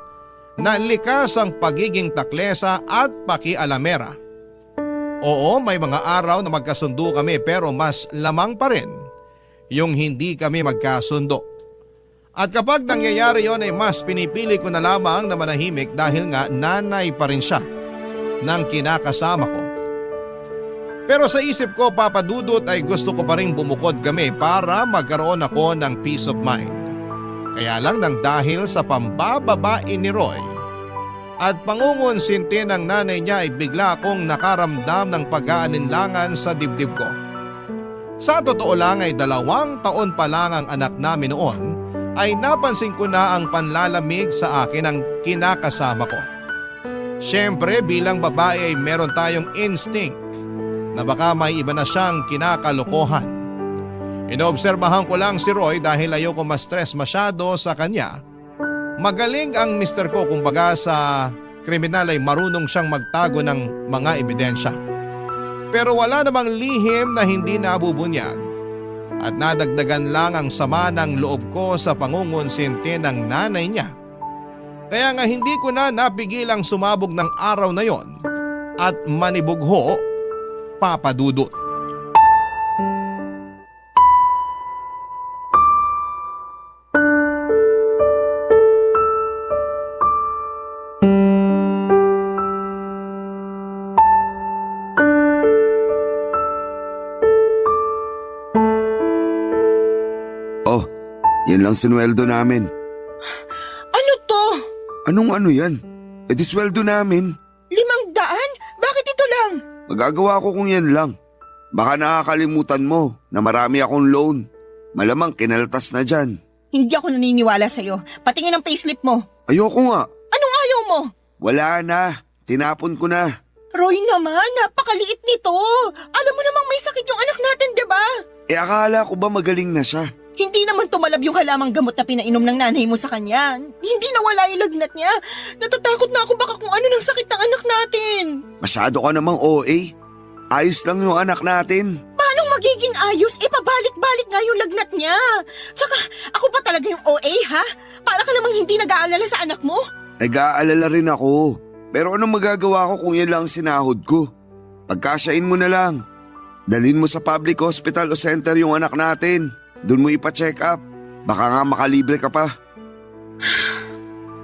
na likas ang pagiging taklesa at pakialamera. Oo, may mga araw na magkasundo kami pero mas lamang pa rin yung hindi kami magkasundo. At kapag nangyayari yon ay mas pinipili ko na lamang na manahimik dahil nga nanay pa rin siya ng kinakasama ko. Pero sa isip ko, papadudot, ay gusto ko pa rin bumukod kami para magkaroon ako ng peace of mind. Kaya lang nang dahil sa pambababae ni Roy at pangungonsinti ng nanay niya ay bigla akong nakaramdam ng pag-aalinlangan sa dibdib ko. Sa totoo lang ay 2 taon pa lang ang anak namin noon ay napansin ko na ang panlalamig sa akin ng kinakasama ko. Siyempre bilang babae ay meron tayong instinct na baka may iba na siyang kinakalokohan. Inoobserbahan ko lang si Roy dahil ayoko ma-stress masyado sa kanya. Magaling ang mister ko, kumbaga sa kriminal ay marunong siyang magtago ng mga ebidensya. Pero wala namang lihim na hindi nabubunyag at nadagdagan lang ang sama ng loob ko sa pangungonsinti ng nanay niya. Kaya nga hindi ko na napigilang sumabog ng araw na yon at manibugho, papadudot. Yan lang sinweldo namin. Ano to? Anong ano yan? E di sweldo namin. 500? Bakit ito lang? Magagawa ko kung yan lang. Baka nakakalimutan mo na marami akong loan. Malamang kinaltas na dyan. Hindi ako naniniwala sa'yo. Patingin ang payslip mo. Ayoko nga. Anong ayaw mo? Wala na. Tinapon ko na. Roy naman, napakaliit nito. Alam mo namang may sakit yung anak natin, diba? E akala ko ba magaling na siya? Hindi naman tumalab yung halamang gamot na pinainom ng nanay mo sa kanya. Hindi nawala yung lagnat niya. Natatakot na ako baka kung ano ng sakit ng anak natin. Masyado ka namang OA. Ayos lang yung anak natin. Paano magiging ayos? Pabalik-balik nga yung lagnat niya. Tsaka, ako pa talaga yung OA, ha? Para ka namang hindi nag-aalala sa anak mo. Nag-aalala rin ako. Pero anong magagawa ko kung yan lang ang sinahod ko? Pagkasyain mo na lang. Dalhin mo sa public hospital o center yung anak natin. Doon mo ipa-check up. Baka nga makalibre ka pa.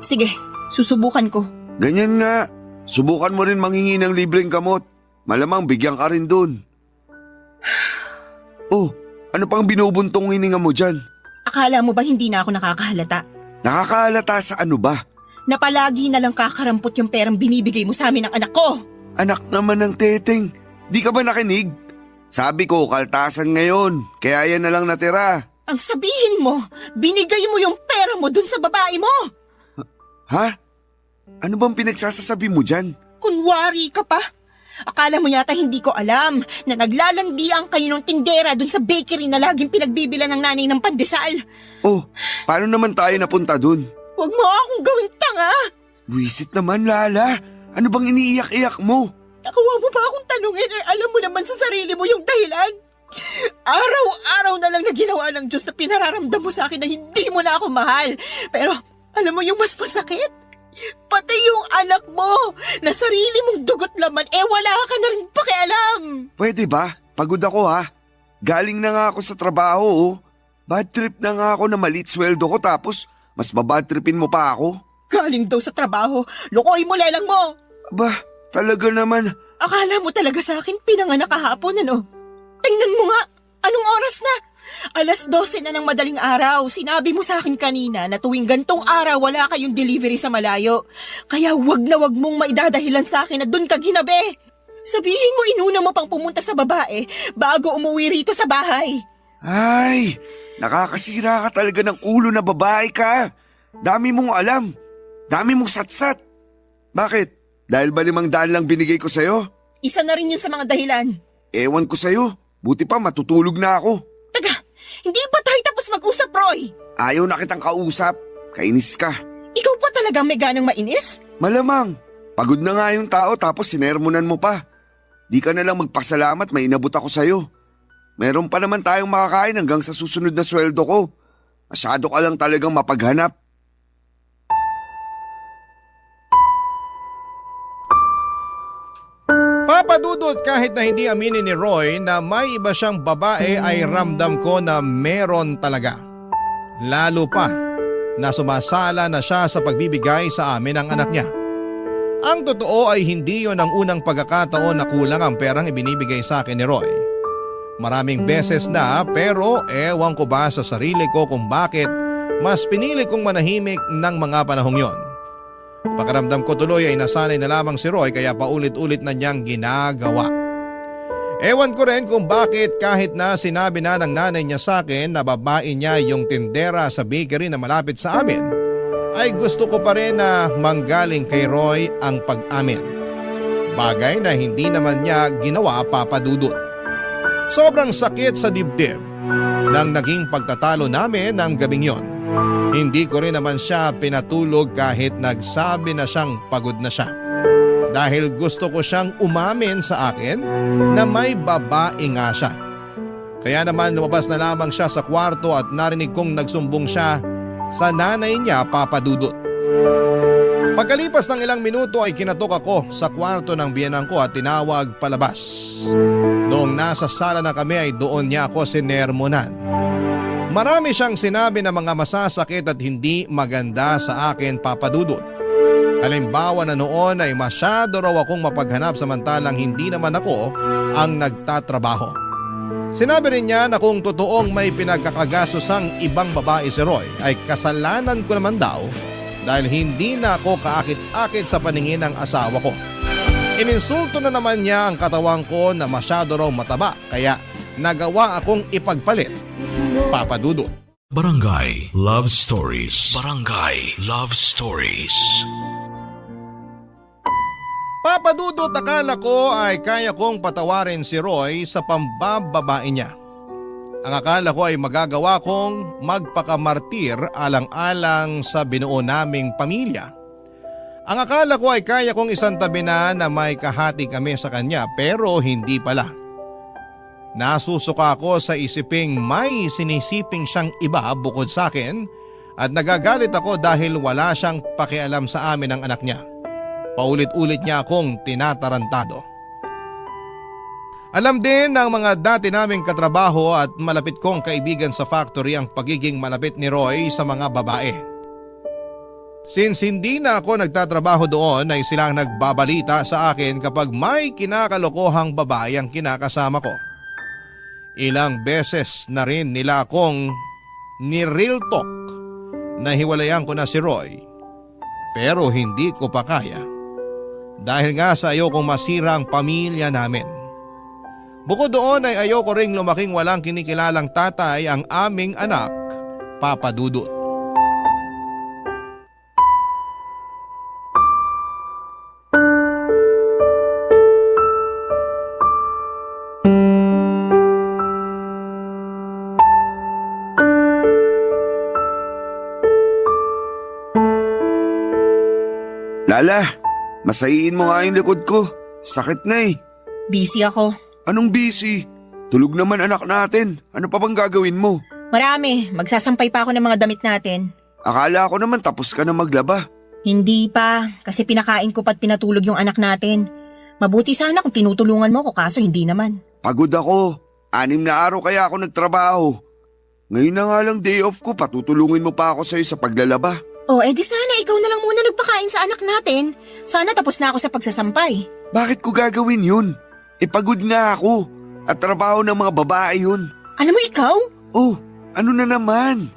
Sige, susubukan ko. Ganyan nga. Subukan mo rin manghingi ng libreng gamot. Malamang bigyan ka rin doon. Oh, ano pang binubuntong hininga mo dyan? Akala mo ba hindi na ako nakakahalata? Nakakahalata sa ano ba? Na palagi na lang kakarampot yung perang binibigay mo sa amin ng anak ko. Anak naman ng teteng. Di ka ba nakinig? Sabi ko, kaltasan ngayon. Kaya yan na lang natira. Ang sabihin mo, binigay mo yung pera mo dun sa babae mo. Ha? Ano bang pinagsasasabi mo dyan? Kunwari ka pa. Akala mo yata hindi ko alam na naglalandian kayo ng tindera dun sa bakery na laging pinagbibilan ng nanay ng pandesal. Oh, paano naman tayo napunta dun? Huwag mo akong gawing tanga. Buwisit naman, Lala. Ano bang iniiyak-iyak mo? Nakuha mo ba akong tanungin alam mo naman sa sarili mo yung dahilan? Araw-araw na lang na ginawa ng Diyos na pinararamdam mo sa akin na hindi mo na ako mahal. Pero alam mo yung mas masakit? Pati yung anak mo na sarili mong dugot laman wala ka na rin pakialam. Pwede ba? Pagod ako ha. Galing na nga ako sa trabaho oh. Bad trip na nga ako na maliit sweldo ko tapos mas babad tripin mo pa ako. Galing daw sa trabaho, lukoy mo lelang mo. Aba, talaga naman. Akala mo talaga sa akin pinanganak kahapon ano? Tingnan mo nga, anong oras na? 12:00 na ng madaling araw. Sinabi mo sa akin kanina na tuwing gantong araw wala kayong delivery sa malayo. Kaya wag na wag mong maidadahilan sa akin na dun ka ginabi. Sabihin mo inuna mo pang pumunta sa babae bago umuwi rito sa bahay. Ay, nakakasira ka talaga ng ulo na babae ka. Dami mong alam. Dami mong satsat. Bakit? Dahil ba 500 lang binigay ko sa'yo? Isa na rin yun sa mga dahilan. Ewan ko sa'yo. Buti pa matutulog na ako. Taga, hindi ba tayo tapos mag-usap, Roy? Ayaw na kitang kausap. Kainis ka. Ikaw pa talaga may ganang mainis? Malamang. Pagod na nga yung tao tapos sinermonan mo pa. Di ka na lang magpasalamat may inabot ako sa'yo. Meron pa naman tayong makakain hanggang sa susunod na sweldo ko. Masyado ka lang talagang mapaghanap. Papadudot kahit na hindi aminin ni Roy na may iba siyang babae ay ramdam ko na meron talaga. Lalo pa na sumasala na siya sa pagbibigay sa amin ng anak niya. Ang totoo ay hindi yon ang unang pagkakataon na kulang ang perang ibinibigay sa akin ni Roy. Maraming beses na pero ewan ko ba sa sarili ko kung bakit mas pinili kong manahimik ng mga panahong yon. Pakiramdam ko tuloy ay nasanay na lamang si Roy kaya paulit-ulit na niyang ginagawa. Ewan ko rin kung bakit kahit na sinabi na ng nanay niya sa akin na babae niya yung tindera sa bakery na malapit sa amin, ay gusto ko pa rin na manggaling kay Roy ang pag-amin. Bagay na hindi naman niya ginawa, Papadudot. Sobrang sakit sa dibdib nang naging pagtatalo namin ng gabing yon. Hindi ko rin naman siya pinatulog kahit nagsabi na siyang pagod na siya. Dahil gusto ko siyang umamin sa akin na may babae nga siya. Kaya naman lumabas na lamang siya sa kwarto at narinig kong nagsumbong siya sa nanay niya, Papadudot. Pagkalipas ng ilang minuto ay kinatok ako sa kwarto ng biyenan ko at tinawag palabas. Noong nasa sala na kami ay doon niya ako sinermonan. Marami siyang sinabi na mga masasakit at hindi maganda sa akin, Papadudot. Halimbawa na noon ay masyado raw akong mapaghanap samantalang hindi naman ako ang nagtatrabaho. Sinabi rin niya na kung totoong may pinagkakagasosang ibang babae si Roy ay kasalanan ko naman daw dahil hindi na ako kaakit-akit sa paningin ng asawa ko. Ininsulto na naman niya ang katawan ko na masyado raw mataba kaya nagawa akong ipagpalit, Papadudot. Barangay Love Stories. Barangay Love Stories. Papadudot, akala ko ay kaya kong patawarin si Roy sa pambababae niya. Ang akala ko ay magagawa kong magpakamartir alang-alang sa binuo naming pamilya. Ang akala ko ay kaya kong isantabi na may kahati kami sa kanya pero hindi pala. Nasusuka ako sa isiping may sinisiping siyang iba bukod sa akin at nagagalit ako dahil wala siyang pakialam sa amin ng anak niya. Paulit-ulit niya akong tinatarantado. Alam din ng mga dati naming katrabaho at malapit kong kaibigan sa factory ang pagiging malapit ni Roy sa mga babae. Since hindi na ako nagtatrabaho doon ay silang nagbabalita sa akin kapag may kinakalokohang babae ang kinakasama ko. Ilang beses na rin nila akong ni-real talk na hiwalayan ko na si Roy pero hindi ko pa kaya dahil nga sa ayokong masira ang pamilya namin. Bukod doon ay ayoko ring lumaking walang kinikilalang tatay ang aming anak, Papa Dudut. Lala, masayiin mo nga yung likod ko. Sakit na eh. Busy ako. Anong busy? Tulog naman anak natin. Ano pa bang gagawin mo? Marami. Magsasampay pa ako ng mga damit natin. Akala ko naman tapos ka na maglaba. Hindi pa. Kasi pinakain ko pa't pinatulog yung anak natin. Mabuti sana kung tinutulungan mo ko kaso hindi naman. Pagod ako. 6 na araw kaya ako nagtrabaho. Ngayon na nga lang day off ko, patutulungin mo pa ako sa'yo sa paglalaba. Oh, edi sana ikaw na lang muna nagpakain sa anak natin. Sana tapos na ako sa pagsasampay. Bakit ko gagawin yun? Pagod nga ako. At trabaho ng mga babae yun. Alam mo ikaw? Oh, ano na naman?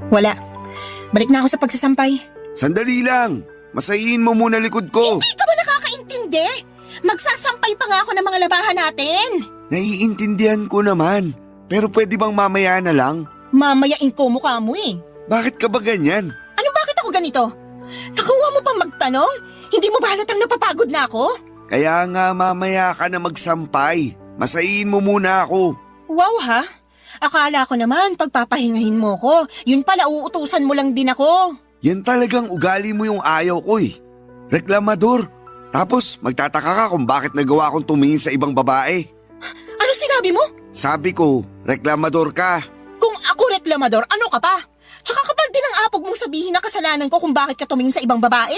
Wala. Balik na ako sa pagsasampay. Sandali lang. Masayiin mo muna likod ko. Hindi ka ba nakakaintindi? Magsasampay pa nga ako ng mga labahan natin. Naiintindihan ko naman. Pero pwede bang mamaya na lang? Mamayain ko mukha mo eh. Bakit ka ba ganyan? Ano bakit ako ganito? Nakuha mo pang magtanong? Hindi mo ba halatang napapagod na ako? Kaya nga mamaya ka na magsampay. Masayiin mo muna ako. Wow ha? Akala ko naman pagpapahingahin mo ko. Yun pala uutusan mo lang din ako. Yan talagang ugali mo yung ayaw ko eh. Reklamador. Tapos magtataka ka kung bakit nagawa kong tumingin sa ibang babae. Ano sinabi mo? Sabi ko, reklamador ka. Kung ako reklamador, ano ka pa? Tsaka kapal din ang apog mong sabihin na kasalanan ko kung bakit ka tumingin sa ibang babae.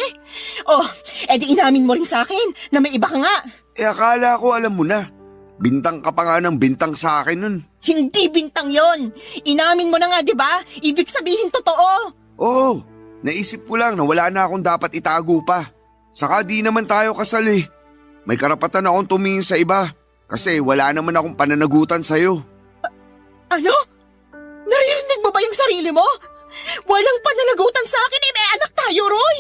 Oh, edi inamin mo rin sa akin na may iba ka nga. Akala ko alam mo na. Bintang ka pa nga ng bintang sa akin nun. Hindi bintang yon. Inamin mo na nga, di ba? Ibig sabihin totoo. Oo, naisip ko lang na wala na akong dapat itago pa. Saka di naman tayo kasal eh. May karapatan akong tumingin sa iba. Kasi wala naman akong pananagutan sa'yo. Ano? Naririnig mo ba yung sarili mo? Walang pananagutan sa akin eh, may anak tayo, Roy!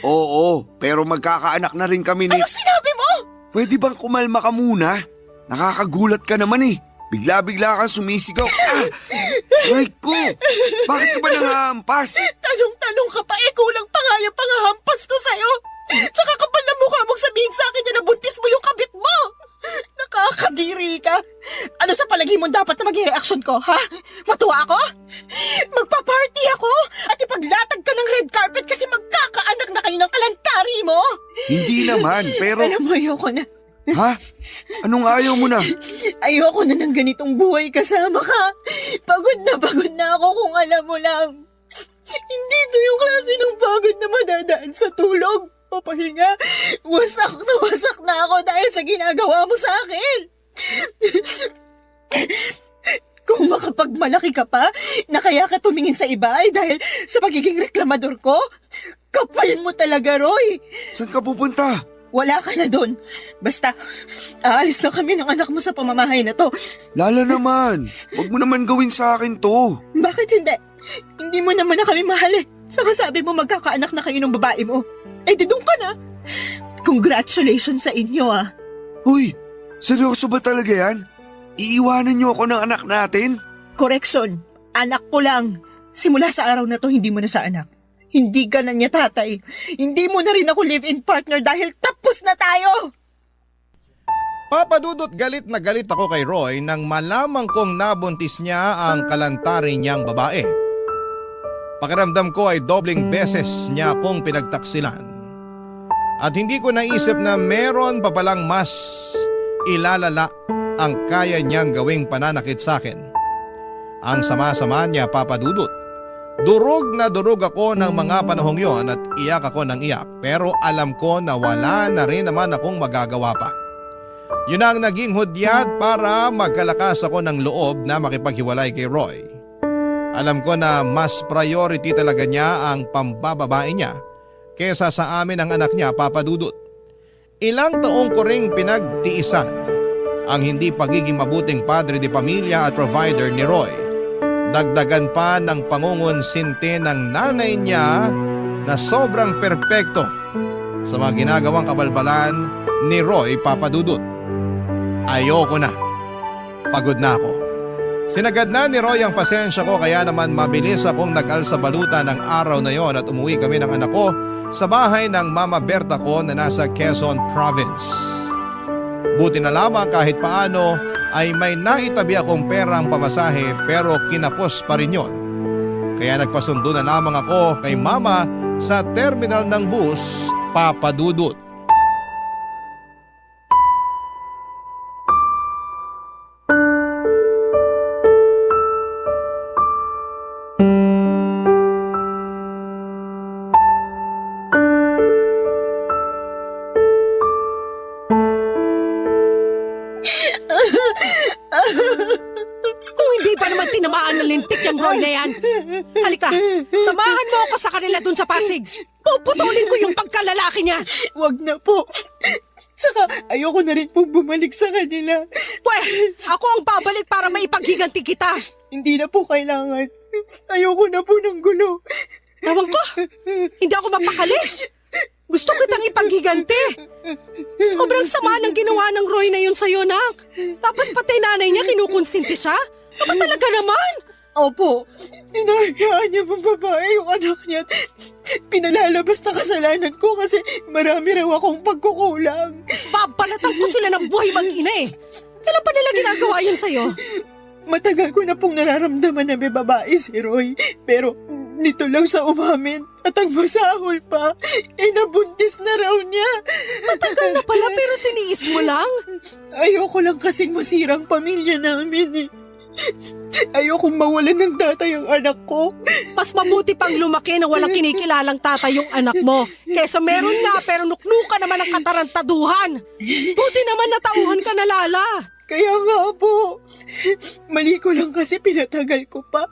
Oo, pero magkakaanak na rin kami ni... Ano sinabi mo? Pwede bang kumalma ka muna? Nakakagulat ka naman eh. Bigla-bigla kang sumisigaw. Ay ko! Bakit ka ba nangahampas? Tanong-tanong ka pa eh, kulang pa nga yung pangahampas ko sa'yo. Tsaka kapal na mukha mong sabihin sa akin na nabuntis mo yung kabit mo. Nakakadiri ka. Ano sa palagi mo dapat na maging reaksyon ko, ha? Matuwa ako? Magpa-party ako at ipaglatag ka ng red carpet kasi magkakaanak na kayo ng kalantari mo. Hindi naman, pero... Alam mo, ayoko na. Ha? Anong ayaw mo na? Ayoko na ng ganitong buhay kasama ka. Pagod na ako kung alam mo lang. Hindi to yung klase ng pagod na madadaan sa tulog. Papahinga, wasak na ako dahil sa ginagawa mo sa akin. Kung makapagmalaki ka pa, na kaya ka tumingin sa iba ay dahil sa pagiging reklamador ko, kapal mo talaga, Roy. Saan ka pupunta? Wala ka na doon. Basta, aalis na kami ng anak mo sa pamamahay na to. Lala naman, wag mo naman gawin sa akin to. Bakit hindi? Hindi mo naman na kami mahal eh. Saka sabi mo magkakaanak na kayo ng babae mo. Eh di doon ka na. Congratulations sa inyo ah. Uy, seryoso ba talaga yan? Iiwanan niyo ako ng anak natin? Correction, anak ko lang. Simula sa araw na to, hindi mo na sa anak. Hindi ka na niya tatay. Hindi mo na rin ako live-in partner dahil tapos na tayo. Papa Dudut, galit na galit ako kay Roy nang malamang kong nabuntis niya ang kalantari niyang babae. Pakiramdam ko ay dobling beses niya akong pinagtaksilan. At hindi ko naisip na meron pa palang mas ilalala ang kaya niyang gawing pananakit sa akin. Ang sama-sama niya, Papa Dudut. Durog na durog ako ng mga panahong yon at iyak ako ng iyak, pero alam ko na wala na rin naman akong magagawa pa. Yun ang naging hudyat para magkalakas ako ng loob na makipaghiwalay kay Roy. Alam ko na mas priority talaga niya ang pambababae niya kesa sa amin ang anak niya, Papa Dudut. Ilang taong ko ring pinagtiisan ang hindi pagiging mabuting padre de pamilya at provider ni Roy. Dagdagan pa ng pangungonsinti ng nanay niya na sobrang perpekto sa mga ginagawang kabalbalan ni Roy, Papa Dudut. Ayoko na. Pagod na ako. Sinagad na ni Roy ang pasensya ko kaya naman mabilis akong nag-alsa baluta ng araw na yon at umuwi kami ng anak ko sa bahay ng Mama Berta ko na nasa Quezon Province. Buti na lamang kahit paano ay may naitabi akong perang pamasahe pero kinapos pa rin yon. Kaya nagpasundo na lamang ako kay Mama sa terminal ng bus, Papa Dudut. Kung hindi pa naman tinamaan ng lintik yung Roy na yan. Halika, samahan mo ako sa kanila dun sa Pasig. Puputulin ko yung pagkalalaki niya. Wag na po. Saka ayoko na rin pong bumalik sa kanila. Pwes, ako ang babalik para maipaghiganti kita. Hindi na po kailangan. Ayoko na po ng gulo. Ewan ko, hindi ako mapakali. Gusto kitang ipaghiganti. Sobrang sama ng ginawa ng Roy na yun sa'yo, nak. Tapos pati nanay niya kinukonsinti siya. Aba talaga naman. Opo, inahayaan niya ng babae yung anak niya at pinalalabas na kasalanan ko kasi marami raw akong pagkukulang. Babalatan ko sila ng buhay mag-ina eh. Kailan pa nila ginagawa yun sa'yo? Matagal ko na pong nararamdaman na may babae si Roy, pero nito lang sa umamin at ang masahol pa, nabuntis na raw niya. Matagal na pala pero tiniis mo lang. Ayoko lang kasing masirang pamilya namin eh. Ayokong mawalan ng tatay ang anak ko. Mas mabuti pang lumaki na walang kinikilalang tatay yung anak mo. Kesa meron nga pero nuknuka naman ang katarantaduhan. Buti naman natauhan ka na, Lala. Kaya nga po, mali ko lang kasi pinatagal ko pa.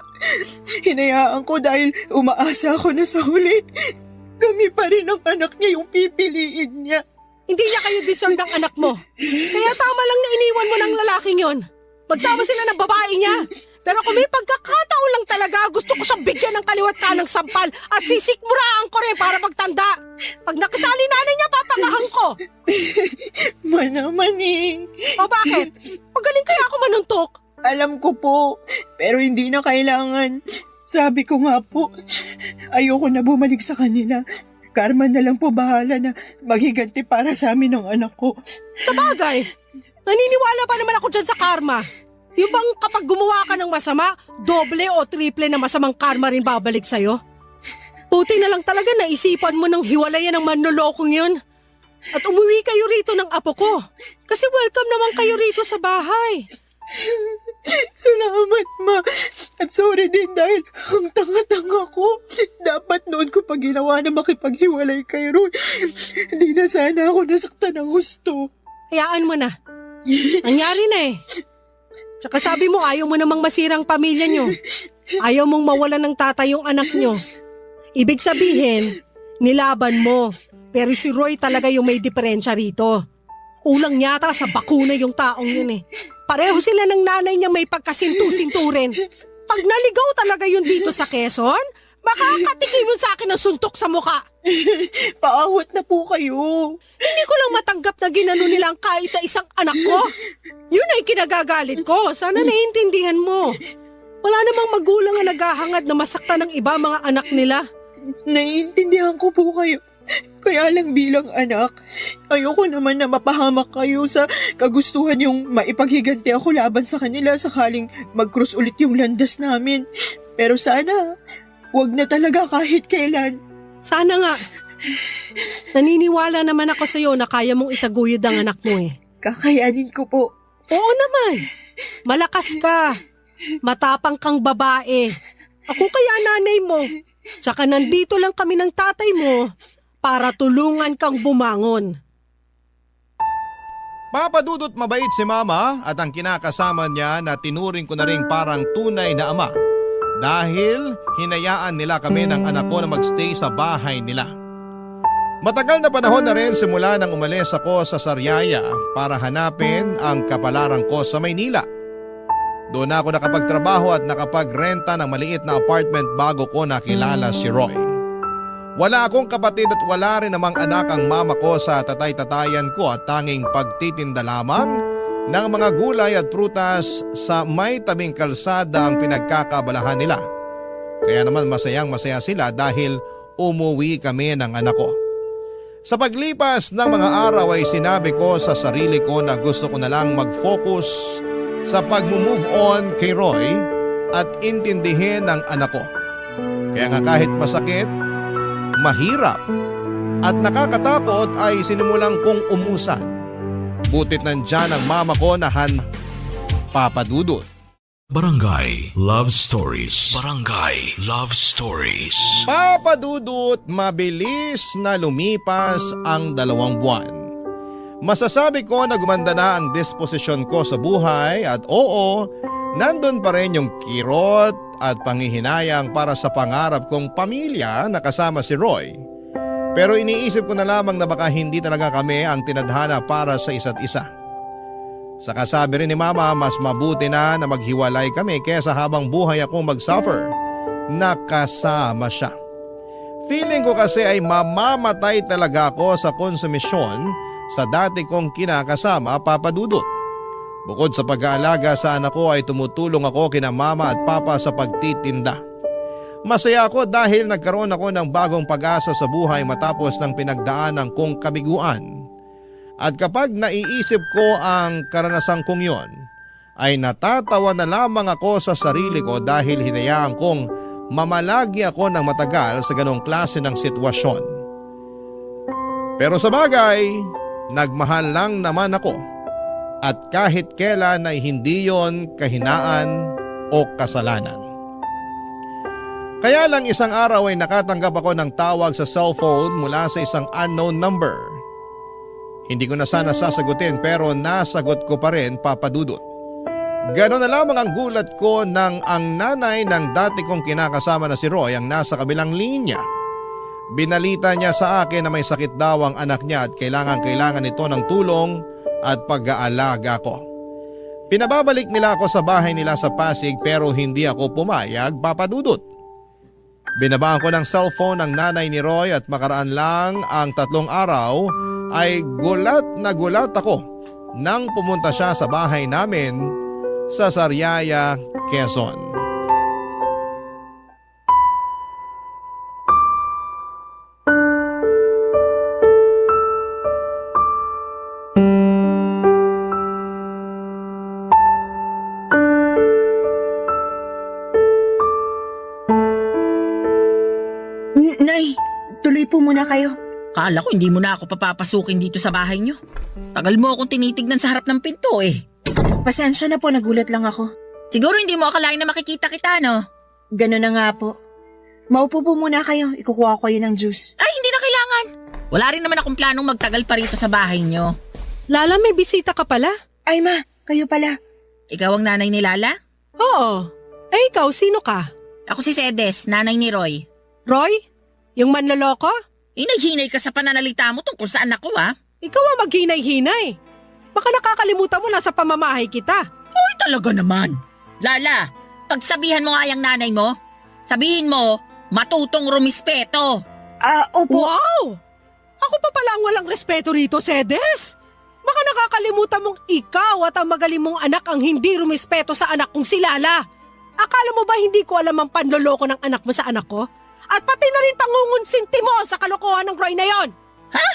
Hinayaan ko dahil umaasa ako na sa huli. Kami pa rin ang anak niya yung pipiliin niya. Hindi niya kayo deserve ng anak mo. Kaya tama lang na iniwan mo ng lalaking yon. Magsama sila ng babae niya. Pero kung may pagkakataon lang talaga, gusto ko siyang bigyan ng kaliwat kanang sampal at sisikmuraan ko rin para magtanda. Pag nakasali nanay niya, papakahan ko. Naman eh. O bakit? Magaling kaya ako manuntok? Alam ko po, pero hindi na kailangan. Sabi ko nga po, ayoko na bumalik sa kanila. Karma na lang po bahala na maghiganti para sa amin ng anak ko. Sa bagay, naniniwala pa naman ako dyan sa karma. Yung bang kapag gumawa ka ng masama, doble o triple na masamang karma rin babalik sa'yo? Buti na lang talaga naisipan mo ng hiwalayan ng manlolokong yun. At umuwi kayo rito ng apo ko. Kasi welcome naman kayo rito sa bahay. Salamat, Ma. At sorry din dahil ang tanga-tanga ko. Dapat noon ko pa ginawa na makipaghiwalay kay Roy. Hindi na sana ako nasaktan ng gusto. Hayaan mo na. Nangyari na eh. Tsaka sabi mo ayaw mo namang masirang pamilya nyo. Ayaw mong mawalan ng tatay yung anak nyo. Ibig sabihin, nilaban mo. Pero si Roy talaga yung may diferensya rito. Kulang yata sa bakuna yung taong yun eh. Pareho sila ng nanay niya may pagkasintu-sinturin. Pag naligaw talaga yun dito sa Quezon, makakatikim mo sa akin ng suntok sa muka. Paawat na po kayo. Hindi ko lang matanggap na ginano nila ang kaisa-isang anak ko. Yun ay kinagagalit ko. Sana naiintindihan mo. Wala namang magulang na naghahangad na masaktan ng iba mga anak nila. Naiintindihan ko po kayo. Kaya lang bilang anak, ayoko naman na mapahamak kayo sa kagustuhan yung maipaghiganti ako laban sa kanila sakaling mag-cross ulit yung landas namin. Pero sana, Huwag na talaga kahit kailan. Sana nga. Naniniwala naman ako sa'yo na kaya mong itaguyod ang anak mo eh. Kakayanin ko po. Oo naman. Malakas ka. Matapang kang babae. Ako kaya nanay mo. Tsaka nandito lang kami ng tatay mo para tulungan kang bumangon. Papadudot mabait si Mama at ang kinakasama niya na tinuring ko na rin parang tunay na ama dahil hinayaan nila kami ng anak ko na magstay sa bahay nila. Matagal na panahon na rin simula nang umalis ako sa Sariaya para hanapin ang kapalaran ko sa Maynila. Doon ako nakapagtrabaho at nakapagrenta ng maliit na apartment bago ko nakilala si Roy. Wala akong kapatid at wala rin namang anak ang mama ko sa tatay-tatayan ko at tanging pagtitinda lamang ng mga gulay at prutas sa may tabing kalsada ang pinagkakabalahan nila. Kaya naman masayang-masaya sila dahil umuwi kami ng anak ko. Sa paglipas ng mga araw ay sinabi ko sa sarili ko na gusto ko na lang mag-focus sa pag-move on kay Roy at intindihin ang anak ko. Kaya nga kahit masakit, mahirap at nakakatakot ay sinimulang kong umusan. Butit nandyan ang mama ko na Papadudot. Barangay Love Stories. Barangay Love Stories. Papadudot, mabilis na lumipas ang 2 buwan. Masasabi ko na gumanda na ang disposisyon ko sa buhay at oo, nandun pa rin yung kirot at panghihinayang para sa pangarap kong pamilya na kasama si Roy. Pero iniisip ko na lamang na baka hindi talaga kami ang tinadhana para sa isa't isa. Saka sabi rin ni Mama, mas mabuti na maghiwalay kami kesa habang buhay akong mag-suffer. Nakasama siya. Feeling ko kasi ay mamamatay talaga ako sa konsumisyon sa dati kong kinakasama, Papadudot. Bukod sa pag-aalaga sa anak ko ay tumutulong ako kina Mama at Papa sa pagtitinda. Masaya ako dahil nagkaroon ako ng bagong pag-asa sa buhay matapos ng pinagdaanan kong kabiguan. At kapag naiisip ko ang karanasan kong yon, ay natatawa na lamang ako sa sarili ko dahil hinayaan kong mamalagi ako ng matagal sa ganong klase ng sitwasyon. Pero sa bagay, nagmahal lang naman ako at kahit kailan ay hindi yon kahinaan o kasalanan. Kaya lang isang araw ay nakatanggap ako ng tawag sa cellphone mula sa isang unknown number. Hindi ko na sana sasagutin pero nasagot ko pa rin, Papadudot. Ganon na lamang ang gulat ko nang ang nanay ng dati kong kinakasama na si Roy ang nasa kabilang linya. Binalita niya sa akin na may sakit daw ang anak niya at kailangan nito ng tulong at pag-aalaga ko. Pinababalik nila ako sa bahay nila sa Pasig pero hindi ako pumayag, Papadudot. Binabaan ko ng cellphone ang nanay ni Roy at makaraan lang ang 3 araw ay gulat na gulat ako nang pumunta siya sa bahay namin sa Sariaya, Quezon. Nay, tuloy po muna kayo. Kala ko hindi mo na ako papapasukin dito sa bahay niyo. Tagal mo akong tinitignan sa harap ng pinto eh. Pasensya na po, nagulat lang ako. Siguro hindi mo akalain na makikita kita, no? Ganun na nga po. Maupo po muna kayo, ikukuha ko kayo ng juice. Ay, hindi na kailangan. Wala rin naman akong planong magtagal pa rito sa bahay niyo. Lala, may bisita ka pala? Ay ma, kayo pala. Ikaw ang nanay ni Lala? Oo. Eh ikaw, sino ka? Ako si Sedes, nanay ni Roy. Roy? Yung manloloko? Hinay-hinay ka sa pananalita mo tungkol sa anak ko, ha? Ikaw ang maghinay-hinay. Baka nakakalimutan mo nasa pamamahay kita. Uy, talaga naman. Lala, pagsabihan mo nga yung nanay mo, sabihin mo, matutong rumispeto. Opo. Wow! Ako pa pala ang walang respeto rito, Sedes. Baka nakakalimutan mong ikaw at ang magaling mong anak ang hindi rumispeto sa anak kong si Lala. Akala mo ba hindi ko alam ang panloloko ng anak mo sa anak ko? At pati na rin pangungunsinti mo sa kalokohan ng Roy na yon. Ha?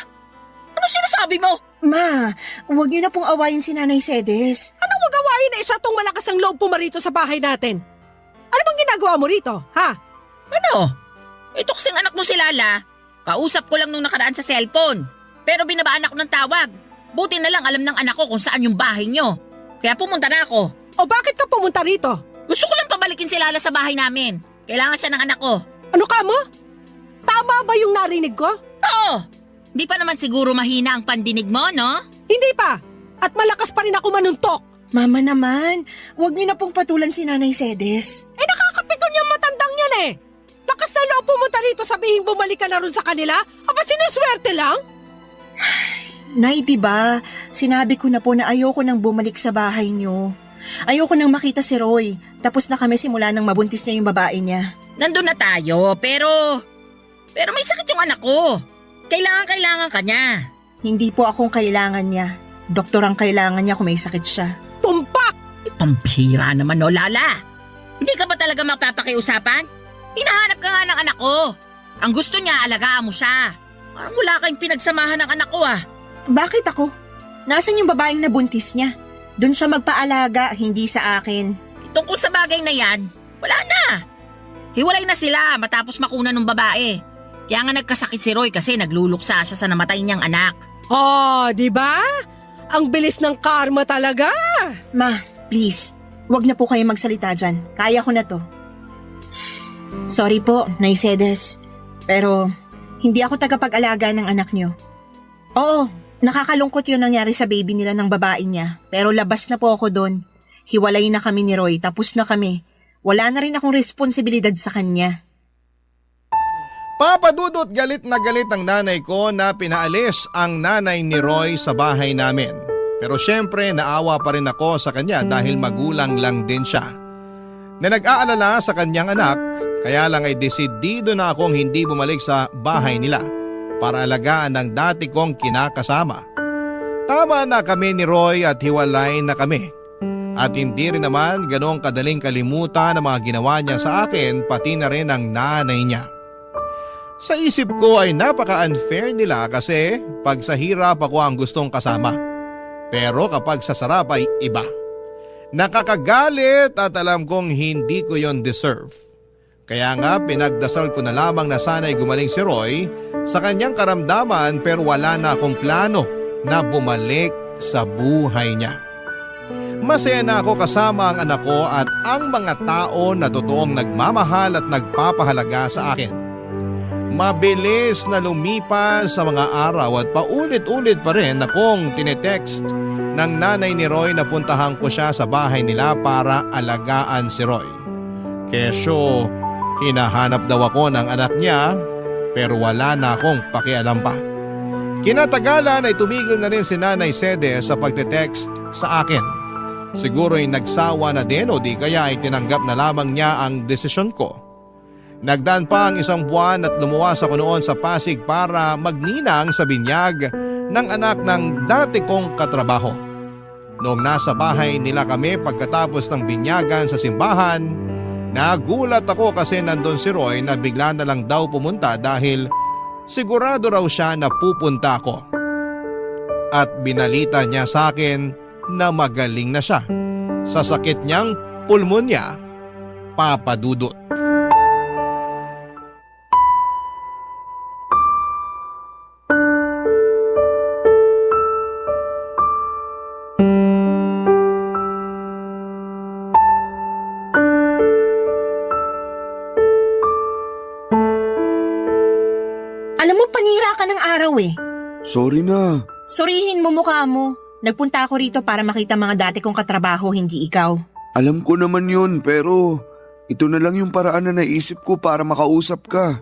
Ano sinasabi mo? Ma, huwag niyo na pong awayin si Nanay Sedes. Ano magawain na isa tong malakas ang loob pumarito sa bahay natin? Ano bang ginagawa mo rito, ha? Ano? Ito kasing anak mo si Lala. Kausap ko lang nung nakaraan sa cellphone. Pero binabaan ako ng tawag. Buti na lang alam ng anak ko kung saan yung bahay nyo. Kaya pumunta na ako. O bakit ka pumunta rito? Gusto ko lang pabalikin si Lala sa bahay namin. Kailangan siya ng anak ko. Ano ka mo? Tama ba yung narinig ko? Oo! Di pa naman siguro mahina ang pandinig mo, no? Hindi pa. At malakas pa rin ako manuntok. Mama naman, huwag niyo na pong patulan si Nanay Sedes. Nakakapikon yung matandang yan eh. Lakas na loob pumunta rito sabihin bumalik ka na rin sa kanila? Aba sinuswerte lang? Nay, diba? Sinabi ko na po na ayoko nang bumalik sa bahay niyo. Ayoko nang makita si Roy. Tapos na kami simula nang mabuntis niya yung babae niya. Nandun na tayo, pero may sakit yung anak ko. Kailangan ka niya. Hindi po akong kailangan niya. Doktor ang kailangan niya kung may sakit siya. Tumpak! Pambihira naman, no, Lala? Hindi ka ba talaga mapapakiusapan? Hinahanap ka nga ng anak ko. Ang gusto niya, alagaan mo siya. Parang wala kayong pinagsamahan ng anak ko, ah. Bakit ako? Nasaan yung babaeng nabuntis niya? Doon siya magpaalaga, hindi sa akin. Tungkol sa bagay na yan, wala na. Hiwalay na sila matapos makuna ng babae. Kaya nga nagkasakit si Roy kasi nagluluksa siya sa namatay niyang anak. Oh, di ba? Ang bilis ng karma talaga. Ma, please, wag na po kayo magsalita dyan. Kaya ko na to. Sorry po, Nay Sedes. Pero hindi ako tagapag-alaga ng anak niyo. Oo, nakakalungkot yung nangyari sa baby nila ng babae niya. Pero labas na po ako doon. Hiwalay na kami ni Roy, tapos na kami. Wala na rin akong responsibilidad sa kanya. Papadudot galit na galit ang nanay ko na pinaalis ang nanay ni Roy sa bahay namin. Pero syempre naawa pa rin ako sa kanya dahil magulang lang din siya. Na nag-aalala sa kanyang anak, kaya lang ay desidido na akong hindi bumalik sa bahay nila para alagaan ng dati kong kinakasama. Tama na kami ni Roy at hiwalay na kami. At hindi rin naman ganong kadaling kalimutan ang mga ginawa niya sa akin pati na rin ang nanay niya. Sa isip ko ay napaka-unfair nila kasi pag sa hirap ako ang gustong kasama. Pero kapag sa sarap ay iba. Nakakagalit at alam kong hindi ko yon deserve. Kaya nga pinagdasal ko na lamang na sana'y gumaling si Roy sa kanyang karamdaman pero wala na akong plano na bumalik sa buhay niya. Masaya na ako kasama ang anak ko at ang mga tao na totoong nagmamahal at nagpapahalaga sa akin. Mabilis na lumipas sa mga araw at paulit-ulit pa rin akong tinetext ng nanay ni Roy na puntahan ko siya sa bahay nila para alagaan si Roy. Kesyo, hinahanap daw ako ng anak niya pero wala na akong pakialam pa. Kinatagalan ay tumigil na rin si Nanay Sede sa pagte-text sa akin. Siguro'y nagsawa na din o di kaya ay tinanggap na lamang niya ang desisyon ko. Nagdaan pa ang isang buwan at lumuwas ako noon sa Pasig para magninang sa binyag ng anak ng dati kong katrabaho. Noong nasa bahay nila kami pagkatapos ng binyagan sa simbahan, nagulat ako kasi nandun si Roy na bigla na lang daw pumunta dahil sigurado raw siya na pupunta ako. At binalita niya sa akin na magaling na siya sa sakit niyang pulmonya, papadudot. Alam mo, panira ka ng araw eh. Sorry na. Surihin mo mukha mo. Nagpunta ako rito para makita mga dati kong katrabaho, hindi ikaw. Alam ko naman yun pero ito na lang yung paraan na naisip ko para makausap ka.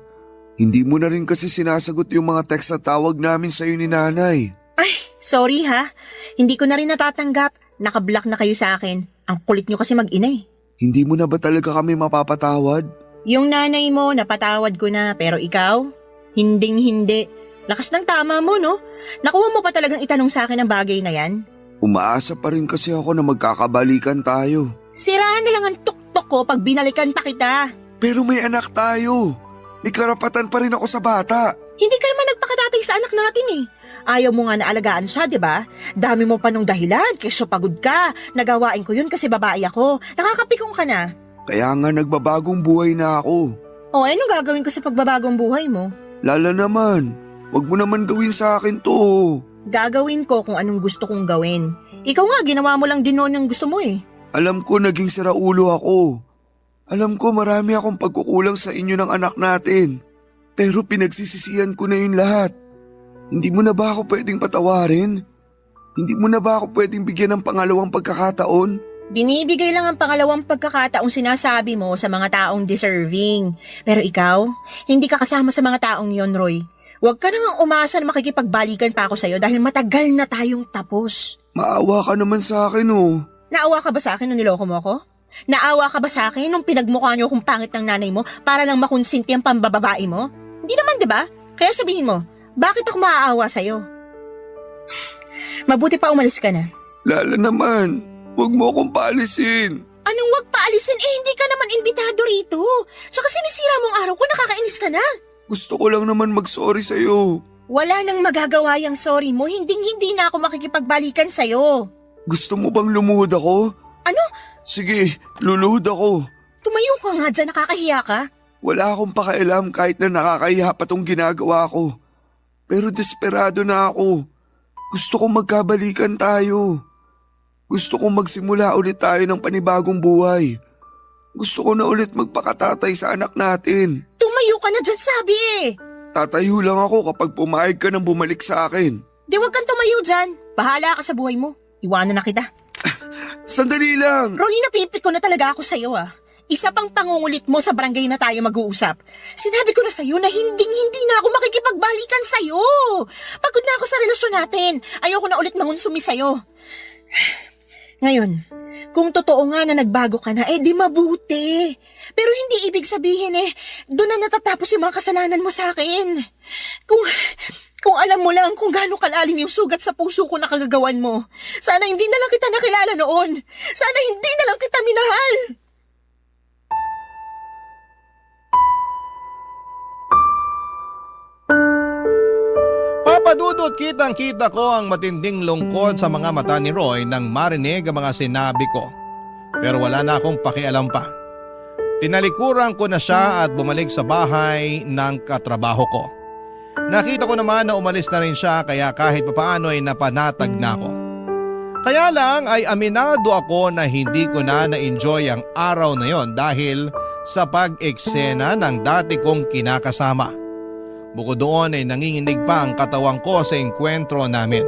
Hindi mo na rin kasi sinasagot yung mga text at tawag namin sa'yo ni nanay. Ay, sorry ha. Hindi ko na rin natatanggap. Nakablock na kayo sa akin. Ang kulit nyo kasi mag-ina eh. Hindi mo na ba talaga kami mapapatawad? Yung nanay mo, napatawad ko na. Pero ikaw, hinding-hindi. Lakas ng tama mo, no? Nakuha mo pa talagang itanong sa akin ang bagay na yan? Umaasa pa rin kasi ako na magkakabalikan tayo. Siraan na lang ang tuktok ko pag binalikan pa kita. Pero may anak tayo. May karapatan pa rin ako sa bata. Hindi ka naman nagpakatatay sa anak natin eh. Ayaw mo nga na alagaan siya, di ba? Dami mo pa nung dahilan, kesyo pagod ka. Nagawain ko yun kasi babae ako. Nakakapikong ka na. Kaya nga nagbabagong buhay na ako. O anong gagawin ko sa pagbabagong buhay mo? Lala naman, wag mo naman gawin sa akin to. Gagawin ko kung anong gusto kong gawin. Ikaw nga, ginawa mo lang din noon yung gusto mo eh. Alam ko naging siraulo ako. Alam ko marami akong pagkukulang sa inyo ng anak natin. Pero pinagsisisihan ko na yun lahat. Hindi mo na ba ako pwedeng patawarin? Hindi mo na ba ako pwedeng bigyan ng pangalawang pagkakataon? Binibigay lang ang pangalawang pagkakataong sinasabi mo sa mga taong deserving. Pero ikaw, hindi ka kasama sa mga taong yon, Roy. Huwag ka nang umasa na makikipagbalikan pa ako sa'yo dahil matagal na tayong tapos. Maawa ka naman sa akin oh. Naawa ka ba sa akin nung niloko mo ako? Naawa ka ba sa akin nung pinagmukha niyo kung pangit ng nanay mo para lang makonsinti ang pambababae mo? Hindi naman, di ba? Kaya sabihin mo, bakit ako maaawa sa'yo? Mabuti pa umalis ka na. Lala naman, huwag mo akong paalisin. Anong wag paalisin? Hindi ka naman imbitado rito. Tsaka sinisira mong araw ko, nakakainis ka na. Gusto ko lang naman mag-sorry sa'yo. Wala nang magagawa yung sorry mo, hindi na ako makikipagbalikan sa'yo. Gusto mo bang lumuhod ako? Ano? Sige, luluhod ako. Tumayo ka nga dyan, nakakahiya ka. Wala akong pakialam kahit na nakakahiya pa tong ginagawa ko. Pero desperado na ako. Gusto kong magkabalikan tayo. Gusto kong magsimula ulit tayo ng panibagong buhay. Gusto ko na ulit magpakatatay sa anak natin. Tumayo ka na dyan, sabi eh. Tatayo lang ako kapag pumayag ka nang bumalik sa akin. Di wag kang tumayo dyan. Bahala ka sa buhay mo. Iwanan na kita. Sandali lang! Roy, napipit ko na talaga ako sa'yo ah. Isa pang pangungulit mo sa barangay na tayo mag-uusap. Sinabi ko na sa'yo na hindi na ako makikipagbalikan sa'yo. Pagod na ako sa relasyon natin. Ayoko na ulit mangunsumi sa'yo. Ngayon, kung totoo nga na nagbago ka na, di mabuti. Pero hindi ibig sabihin doon na natatapos yung mga kasalanan mo sa akin. Kung alam mo lang kung gaano kalalim yung sugat sa puso ko na kagagawan mo. Sana hindi na lang kita nakilala noon. Sana hindi na lang kita minahal. Papadudot, kitang-kita ko ang matinding lungkot sa mga mata ni Roy nang marinig ang mga sinabi ko. Pero wala na akong pakialam pa. Tinalikuran ko na siya at bumalik sa bahay ng katrabaho ko. Nakita ko naman na umalis na rin siya kaya kahit papaano ay napanatag na ako. Kaya lang ay aminado ako na hindi ko na-enjoy ang araw na yon dahil sa pag-eksena ng dati kong kinakasama. Bukod doon ay nanginginig pa ang katawan ko sa engkwentro namin.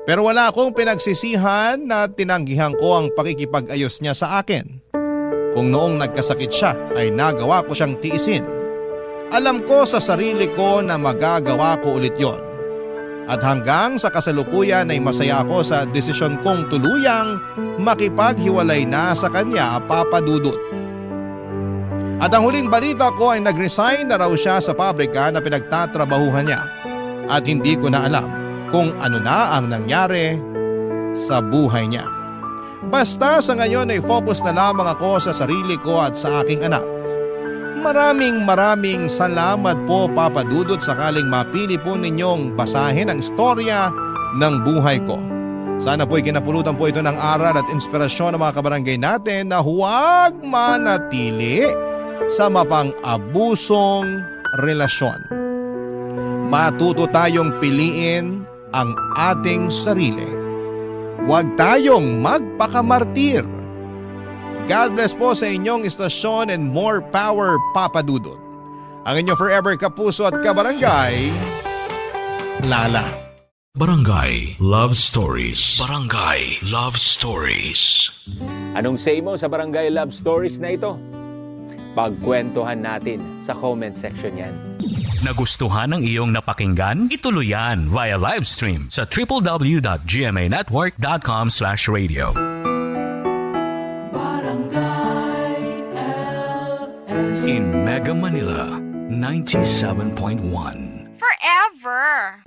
Pero wala akong pinagsisihan na tinanggihan ko ang pakikipag-ayos niya sa akin. Kung noong nagkasakit siya ay nagawa ko siyang tiisin. Alam ko sa sarili ko na magagawa ko ulit yon. At hanggang sa kasalukuyan ay masaya ako sa desisyon kong tuluyang makipaghiwalay na sa kanya, Papa Dudut. At ang huling balita ko ay nag-resign na raw siya sa pabrika na pinagtatrabahuhan niya. At hindi ko na alam kung ano na ang nangyari sa buhay niya. Basta sa ngayon ay focus na lamang ako sa sarili ko at sa aking anak. Maraming salamat po, Papa Dudut, sakaling mapili po ninyong basahin ang istorya ng buhay ko. Sana po'y kinapulutan po ito ng aral at inspirasyon ng mga kabarangay natin na huwag manatili sa mapang-abusong relasyon. Matuto tayong piliin ang ating sarili. Huwag tayong magpakamartir. God bless po sa inyong istasyon and more power, Papa Dudut. Ang inyong forever kapuso at kabarangay, Lala. Barangay Love Stories. Barangay Love Stories. Anong say mo sa Barangay Love Stories na ito? Pagkwentuhan natin sa comment section yan. Nagustuhan ng iyong napakinggan? Ituloy yan via live stream sa www.gmanetwork.com/radio. In Mega Manila, 97.1. Forever!